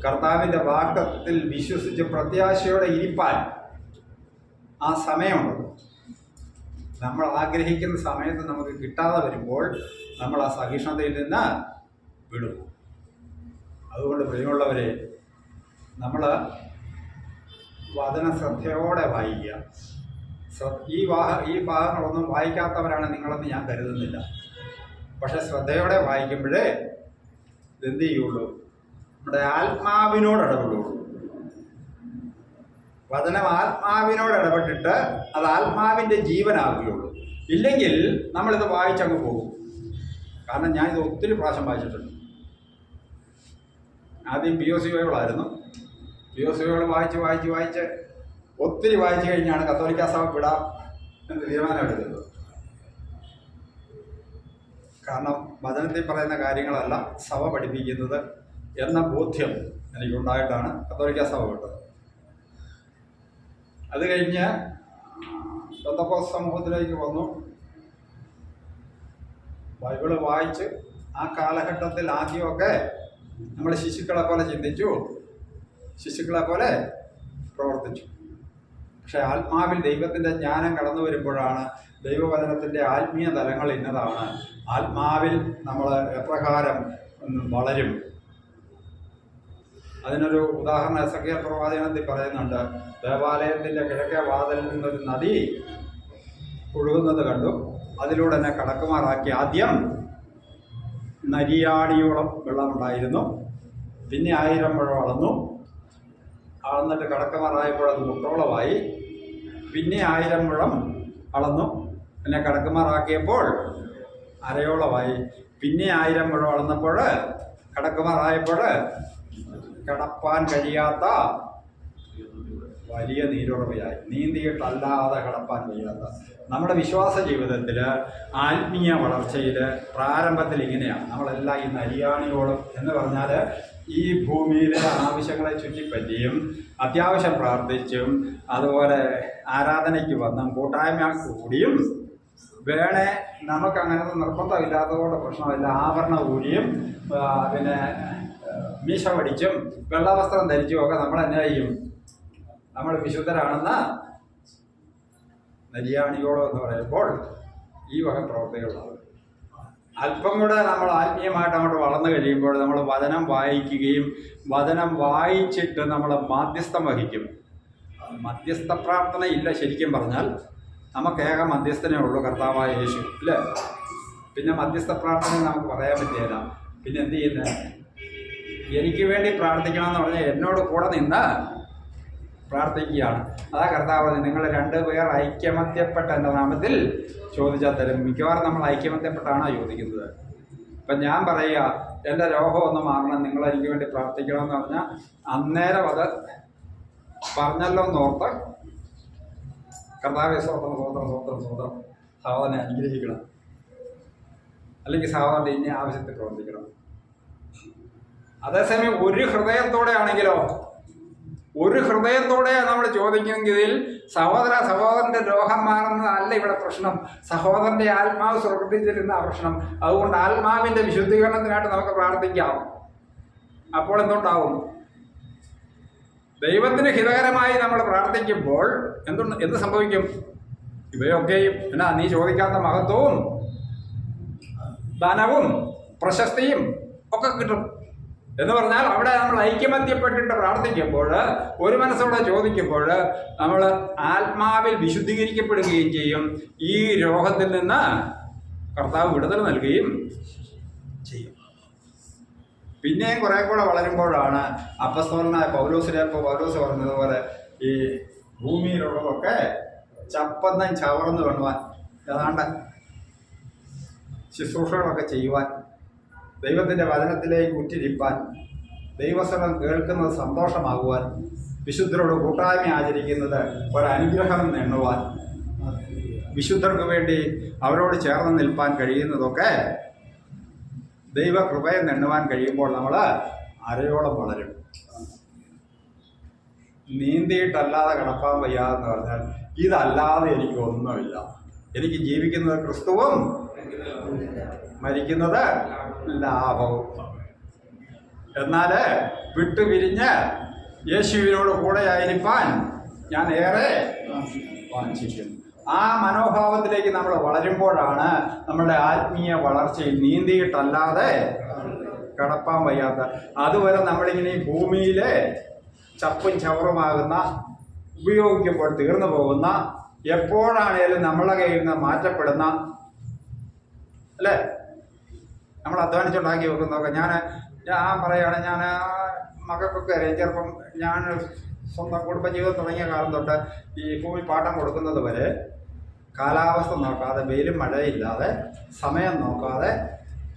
കർത്താവിൻ്റെ വാഗ്ദത്തത്തിൽ വിശ്വസിച്ച് പ്രത്യാശയോടെ ഇരിപ്പാൻ ആ സമയമുണ്ട്. നമ്മൾ ആഗ്രഹിക്കുന്ന സമയത്ത് നമുക്ക് കിട്ടാതെ വരുമ്പോൾ നമ്മൾ ആ സഹിഷ്ണുതയിൽ നിന്ന് വിടും. അതുകൊണ്ട് പ്രിയമുള്ളവരെ, നമ്മൾ വചന ശ്രദ്ധയോടെ വായിക്കുക. ഈ ഭാഗങ്ങളൊന്നും വായിക്കാത്തവരാണ് നിങ്ങളെന്ന് ഞാൻ കരുതുന്നില്ല. പക്ഷെ ശ്രദ്ധയോടെ വായിക്കുമ്പോഴേ ഇതെന്ത് ചെയ്യുള്ളൂ? നമ്മുടെ ആത്മാവിനോട് ഇടപെടുള്ളൂ. വചനം ആത്മാവിനോട് ഇടപെട്ടിട്ട് അത് ആത്മാവിൻ്റെ ജീവനാവുകയുള്ളൂ. ഇല്ലെങ്കിൽ നമ്മളിത് വായിച്ചങ്ങ് പോകും. കാരണം ഞാനിത് ഒത്തിരി പ്രാവശ്യം വായിച്ചിട്ടുണ്ട്. ആദ്യം POC ബൈബിളായിരുന്നു. POC ബൈബിൾ വായിച്ച് ഒത്തിരി വായിച്ചു കഴിഞ്ഞാണ് കത്തോലിക്കാ സഭ വിടാം എന്ന് തീരുമാനമെടുത്തത്. കാരണം വചനത്തിൽ പറയുന്ന കാര്യങ്ങളല്ല സഭ പഠിപ്പിക്കുന്നത് എന്ന ബോധ്യം എനിക്കുണ്ടായിട്ടാണ് കത്തോലിക്കാ സഭ വിട്ടത്. അത് കഴിഞ്ഞ് പെന്തക്കോസ്ത് സമൂഹത്തിലേക്ക് വന്നു. ബൈബിള് വായിച്ച് ആ കാലഘട്ടത്തിൽ ആദ്യമൊക്കെ നമ്മൾ ശിശുക്കളെ പോലെ ചിന്തിച്ചു, ശിശുക്കളെ പോലെ പ്രവർത്തിച്ചു. പക്ഷെ ആത്മാവിൽ ദൈവത്തിൻ്റെ ജ്ഞാനം കടന്നു വരുമ്പോഴാണ് ദൈവവചനത്തിൻ്റെ ആത്മീയ തലങ്ങൾ ഇന്നതാണ്. ആത്മാവിൽ നമ്മൾ എപ്രകാരം വളരും. അതിനൊരു ഉദാഹരണം എസെക്കിയേൽ പ്രവാചകത്തിൽ പറയുന്നുണ്ട്. ദേവാലയത്തിൻ്റെ കിഴക്കേ വാതിലിൽ നിന്നൊരു നദി ഒഴുകുന്നത് കണ്ടു. അതിലൂടെ എന്നെ കടക്കുമാറാക്കി. ആദ്യം നരിയാണിയോളം വെള്ളമുണ്ടായിരുന്നു. പിന്നെ 1000 മുഴം അളന്നിട്ട് കടക്കുമാറായപ്പോൾ അത് മുട്ടോളമായി. പിന്നെ 1000 മുഴം അളന്നു എന്നെ കടക്കുമാറാക്കിയപ്പോൾ അരയോളമായി. പിന്നെ 1000 മുഴം അളന്നപ്പോൾ കടക്കുമാറായപ്പോൾ കടപ്പാൻ കഴിയാത്ത വലിയ നീരുറവയായി. നീന്തിയിട്ടല്ലാതെ കടപ്പാൻ കഴിയാത്ത. നമ്മുടെ വിശ്വാസ ജീവിതത്തിൽ ആത്മീയ വളർച്ചയിൽ പ്രാരംഭത്തിൽ ഇങ്ങനെയാണ്. നമ്മളെല്ലാം ഈ നരിയാണിയോളം എന്ന് പറഞ്ഞാൽ ഈ ഭൂമിയിലെ ആവശ്യങ്ങളെ ചുറ്റിപ്പറ്റിയും അത്യാവശ്യം പ്രാർത്ഥിച്ചും അതുപോലെ ആരാധനയ്ക്ക് വന്നും കൂട്ടായ്മ കൂടിയും വേണേ നമുക്ക് അങ്ങനത്തെ നിർബന്ധമില്ലാത്തതുകൊണ്ട് പ്രശ്നമില്ല. ആഭരണ ഊരിയും പിന്നെ മീശ പഠിച്ചും വെള്ളവസ്ത്രം ധരിച്ചും ഒക്കെ നമ്മൾ എന്നാ ചെയ്യും? നമ്മൾ വിശുദ്ധരാണെന്ന നരിയാണിയോളം എന്ന് പറയുമ്പോൾ ഈ വക പ്രവർത്തികളാണ്. അല്പം കൂടെ നമ്മൾ ആത്മീയമായിട്ട് അങ്ങോട്ട് വളർന്നു കഴിയുമ്പോൾ നമ്മൾ വചനം വായിക്കുകയും വചനം വായിച്ചിട്ട് നമ്മൾ മാധ്യസ്ഥം വഹിക്കും. മധ്യസ്ഥ പ്രാർത്ഥന ഇല്ല ശരിക്കും പറഞ്ഞാൽ. നമുക്ക് ഏക മധ്യസ്ഥനേ ഉള്ളൂ, കർത്താവായ യേശു, അല്ലേ? പിന്നെ മധ്യസ്ഥ പ്രാർത്ഥന നമുക്ക് പറയാൻ പറ്റില്ല. പിന്നെ എന്ത് ചെയ്യുന്നത്? എനിക്ക് വേണ്ടി പ്രാർത്ഥിക്കണമെന്ന് പറഞ്ഞാൽ എന്നോട് കൂടെ നിന്ന് പ്രാർത്ഥിക്കുകയാണ്. അതാ കർത്താവ് പറഞ്ഞു, നിങ്ങൾ 2 പേർ ഐക്യമത്യപ്പെട്ട എൻ്റെ നാമത്തിൽ ചോദിച്ചാൽ തരും. മിക്കവാറും നമ്മൾ ഐക്യമത്യപ്പെട്ടാണോ ചോദിക്കുന്നത്? ഇപ്പം ഞാൻ പറയുക, എൻ്റെ രോഗം ഒന്ന് മാറണം, നിങ്ങൾ എനിക്ക് വേണ്ടി പ്രാർത്ഥിക്കണമെന്ന് പറഞ്ഞാൽ അന്നേരം അത് പറഞ്ഞല്ലോ എന്നോർത്ത് കർത്താവെ സ്വതന്ത്രം സ്വതന്ത്രം സ്വതന്ത്രം സ്വതന്ത്രം സാവധാനം അനുഗ്രഹിക്കണം. അല്ലെങ്കിൽ സാവധാനം ഇനി ആവശ്യത്തിൽ പ്രവർത്തിക്കണം. അതേസമയം ഒരു ഹൃദയത്തോടെ ആണെങ്കിലോ, ഒരു ഹൃദയത്തോടെ നമ്മൾ ചോദിക്കുമെങ്കിൽ സഹോദരന്റെ രോഗം മാറുന്നതല്ല ഇവിടെ പ്രശ്നം. സഹോദരന്റെ ആത്മാവ് സ്വർഗത്തിൽ ചെല്ലുന്ന പ്രശ്നം. അതുകൊണ്ട് ആത്മാവിന്റെ വിശുദ്ധീകരണത്തിനായിട്ട് നമുക്ക് പ്രാർത്ഥിക്കാം. അപ്പോൾ എന്തുണ്ടാവും? ദൈവത്തിന് ഹിതകരമായി നമ്മൾ പ്രാർത്ഥിക്കുമ്പോൾ എന്ത് സംഭവിക്കും? ഇവയൊക്കെയും എന്നാ നീ ചോദിക്കാത്ത മഹത്വവും ധനവും പ്രശസ്തിയും ഒക്കെ കിട്ടും എന്ന് പറഞ്ഞാൽ അവിടെ നമ്മൾ ഐക്യമത്യപ്പെട്ടിട്ട് പ്രാർത്ഥിക്കുമ്പോൾ, ഒരു മനസ്സോടെ ചോദിക്കുമ്പോൾ നമ്മൾ ആത്മാവിൽ വിശുദ്ധീകരിക്കപ്പെടുകയും ചെയ്യും. ഈ രോഗത്തിൽ നിന്ന് കർത്താവ് വിടുതൽ നൽകുകയും ചെയ്യും. പിന്നെയും കുറെ കൂടെ വളരുമ്പോഴാണ് അപ്പസ്തോലനായ പൗലോസ് പറഞ്ഞതുപോലെ ഈ ഭൂമിയിലുള്ളതൊക്കെ ചപ്പന്നം ചവർന്ന് കാണുവാൻ, ഏതാണ്ട് ശുശ്രൂഷകളൊക്കെ ചെയ്യുവാൻ, ദൈവത്തിൻ്റെ വചനത്തിലേക്ക് ഉറ്റിരിപ്പാൻ, ദൈവസ്വരം കേൾക്കുന്നത് സന്തോഷമാകുവാൻ, വിശുദ്ധരോട് കൂട്ടായ്മ ആചരിക്കുന്നത് ഒരനുഗ്രഹം എണ്ണുവാൻ, വിശുദ്ധർക്ക് വേണ്ടി അവരോട് ചേർന്ന് നിൽപ്പാൻ കഴിയുന്നതൊക്കെ ദൈവകൃപയെ എണ്ണുവാൻ കഴിയുമ്പോൾ നമ്മൾ അരയോളം വളരും. നീന്തിയിട്ടല്ലാതെ കടക്കാൻ വയ്യാതെന്ന് പറഞ്ഞാൽ ഇതല്ലാതെ എനിക്കൊന്നുമില്ല. എനിക്ക് ജീവിക്കുന്നത് ക്രിസ്തുവും മരിക്കുന്നത് ലാഭവും. എന്നാൽ വിട്ടുപിരിഞ്ഞ് യേശുവിനോട് കൂടെ ആയിരിക്കാൻ ഞാൻ ഏറെ വാഞ്ചിക്കുന്നു. ആ മനോഭാവത്തിലേക്ക് നമ്മൾ വളരുമ്പോഴാണ് നമ്മുടെ ആത്മീയ വളർച്ചയിൽ നീന്തിയിട്ടല്ലാതെ കടപ്പാൻ വയ്യാത്ത. അതുവരെ നമ്മളിങ്ങനെ ഈ ഭൂമിയിലെ ചപ്പും ചവറുമാകുന്ന, ഉപയോഗിക്കുമ്പോൾ തീർന്നു പോകുന്ന, എപ്പോഴാണേലും നമ്മളെ കയ്യിൽ നിന്ന് മാറ്റപ്പെടുന്ന, അല്ലേ, നമ്മൾ അധ്വാനിച്ചുണ്ടാക്കി വെക്കുന്നതൊക്കെ. ഞാൻ പറയുകയാണ്, ഞാൻ മക്കൾക്കൊക്കെ അറിയാം. ചിലപ്പം ഞാൻ സ്വന്തം കുടുംബജീവിതം തുടങ്ങിയ കാലം തൊട്ട് ഈ ഭൂമി പാട്ടം കൊടുക്കുന്നത് വരെ കാലാവസ്ഥ നോക്കാതെ, വെയിലും മഴയില്ലാതെ, സമയം നോക്കാതെ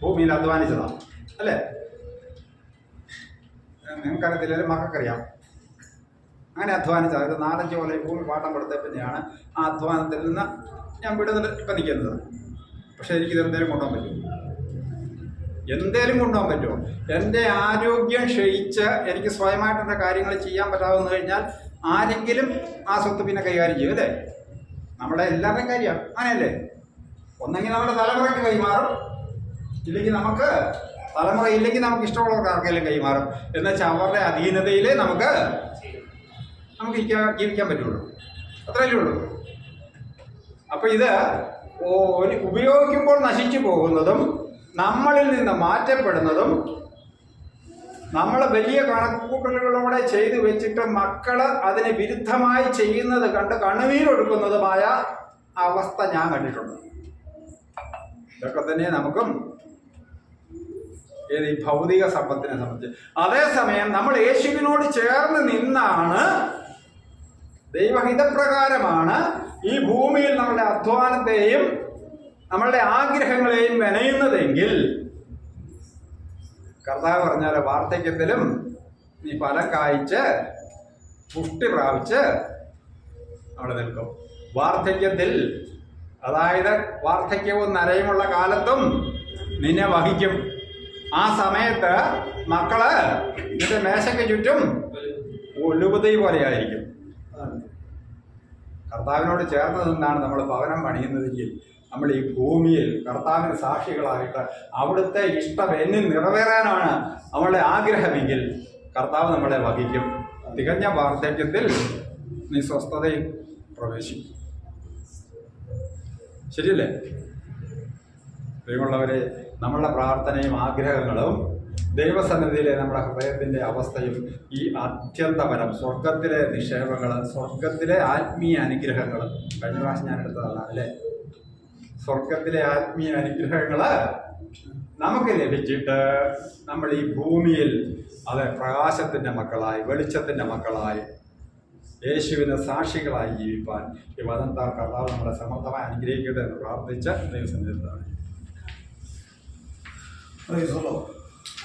ഭൂമിയിൽ അധ്വാനിച്ചതാണ്, അല്ലേ? നിങ്ങൾക്കറിയത്തില്ല, മക്കൾക്കറിയാം. അങ്ങനെ അധ്വാനിച്ചത് ഒരു 4-5 കൊല്ലം ഭൂമി പാട്ടം കൊടുത്ത പിന്നെയാണ് ആ അധ്വാനത്തിൽ നിന്ന് ഞാൻ വിടുതൽ ഇപ്പം നിൽക്കുന്നത്. പക്ഷേ എനിക്കിത് എന്തേലും കൊണ്ടുപോകാൻ പറ്റുമോ? എന്തേലും കൊണ്ടുപോകാൻ പറ്റുമോ? എൻ്റെ ആരോഗ്യം ക്ഷയിച്ച് എനിക്ക് സ്വയമായിട്ട് എൻ്റെ കാര്യങ്ങൾ ചെയ്യാൻ പറ്റാമെന്ന് കഴിഞ്ഞാൽ ആരെങ്കിലും ആ സ്വത്ത് പിന്നെ കൈകാര്യം ചെയ്യും, അല്ലേ? നമ്മുടെ എല്ലാവരുടെയും കാര്യമാണ് അങ്ങനെയല്ലേ? ഒന്നെങ്കിൽ നമ്മുടെ തലമുറയ്ക്ക് കൈമാറും, ഇല്ലെങ്കിൽ നമുക്ക് തലമുറയില്ലെങ്കിൽ നമുക്ക് ഇഷ്ടമുള്ളവർക്ക് ആർക്കെങ്കിലും കൈമാറും. എന്നുവെച്ചാൽ അവരുടെ അധീനതയിൽ നമുക്ക് ജീവിക്കാൻ പറ്റുള്ളൂ. അത്രയല്ലേ ഉള്ളൂ. അപ്പോൾ ഇത് ഉപയോഗിക്കുമ്പോൾ നശിച്ചു പോകുന്നതും നമ്മളിൽ നിന്ന് മാറ്റപ്പെടുന്നതും നമ്മൾ വലിയ കണക്കുകൂട്ടലുകളോടെ ചെയ്തു വെച്ചിട്ട് മക്കള് അതിന് വിരുദ്ധമായി ചെയ്യുന്നത് കണ്ട് കണ്ണുനീരൊടുക്കുന്നതുമായ അവസ്ഥ ഞാൻ കണ്ടിട്ടുണ്ട്. ഇതൊക്കെ തന്നെ നമുക്കും ഈ ഭൗതിക സമ്പത്തിനെ സംബന്ധിച്ച്. അതേസമയം നമ്മൾ യേശുവിനോട് ചേർന്ന് നിന്നാണ്, ദൈവഹിതപ്രകാരമാണ് ഈ ഭൂമിയിൽ നമ്മളുടെ അധ്വാനത്തെയും നമ്മളുടെ ആഗ്രഹങ്ങളെയും മെനയുന്നതെങ്കിൽ, കർത്താവ് പറഞ്ഞാൽ വാർദ്ധക്യത്തിലും നീ ഫലം കായ്ച്ച് പുഷ്ടി പ്രാപിച്ച് അവിടെ നിൽക്കും. വാർദ്ധക്യത്തിൽ, അതായത് വാർദ്ധക്യവും നരയുമുള്ള കാലത്തും നിന്നെ വഹിക്കും. ആ സമയത്ത് മക്കള് നിന്റെ മേശയ്ക്ക് ചുറ്റും ഒലുപതി പോലെയായിരിക്കും. കർത്താവിനോട് ചേർന്ന് നിന്നാണ് നമ്മൾ ഭവനം പണിയുന്നതെങ്കിൽ, നമ്മൾ ഈ ഭൂമിയിൽ കർത്താവിന് സാക്ഷികളായിട്ട് അവിടുത്തെ ഇഷ്ടം എന്നിൽ നിറവേറാനാണ് നമ്മളുടെ ആഗ്രഹമെങ്കിൽ കർത്താവ് നമ്മളെ വഹിക്കും. തികഞ്ഞ വാർദ്ധക്യത്തിൽ നീ സ്വസ്ഥതയിൽ പ്രവേശിക്കും. ശരിയല്ലേ? പ്രിയമുള്ളവരെ, നമ്മളുടെ പ്രാർത്ഥനയും ആഗ്രഹങ്ങളും ദൈവസന്നിധിയിലെ നമ്മുടെ ഹൃദയത്തിൻ്റെ അവസ്ഥയും ഈ അത്യന്തപരം സ്വർഗത്തിലെ നിക്ഷേപങ്ങൾ, സ്വർഗത്തിലെ ആത്മീയ അനുഗ്രഹങ്ങൾ, കഴിഞ്ഞ പ്രാവശ്യം ഞാൻ എടുത്തതാണ് അല്ലേ, സ്വർഗത്തിലെ ആത്മീയ അനുഗ്രഹങ്ങൾ നമുക്ക് ലഭിച്ചിട്ട് നമ്മൾ ഈ ഭൂമിയിൽ അത് പ്രകാശത്തിൻ്റെ മക്കളായി, വെളിച്ചത്തിൻ്റെ മക്കളായി, യേശുവിന് സാക്ഷികളായി ജീവിപ്പാൻ ഈ വചനത്താൽ കർത്താവ് നമ്മളെ സമർത്ഥമായി അനുഗ്രഹിക്കട്ടെ എന്ന് പ്രാർത്ഥിച്ച് ദൈവസന്നിധിയിലാണ്.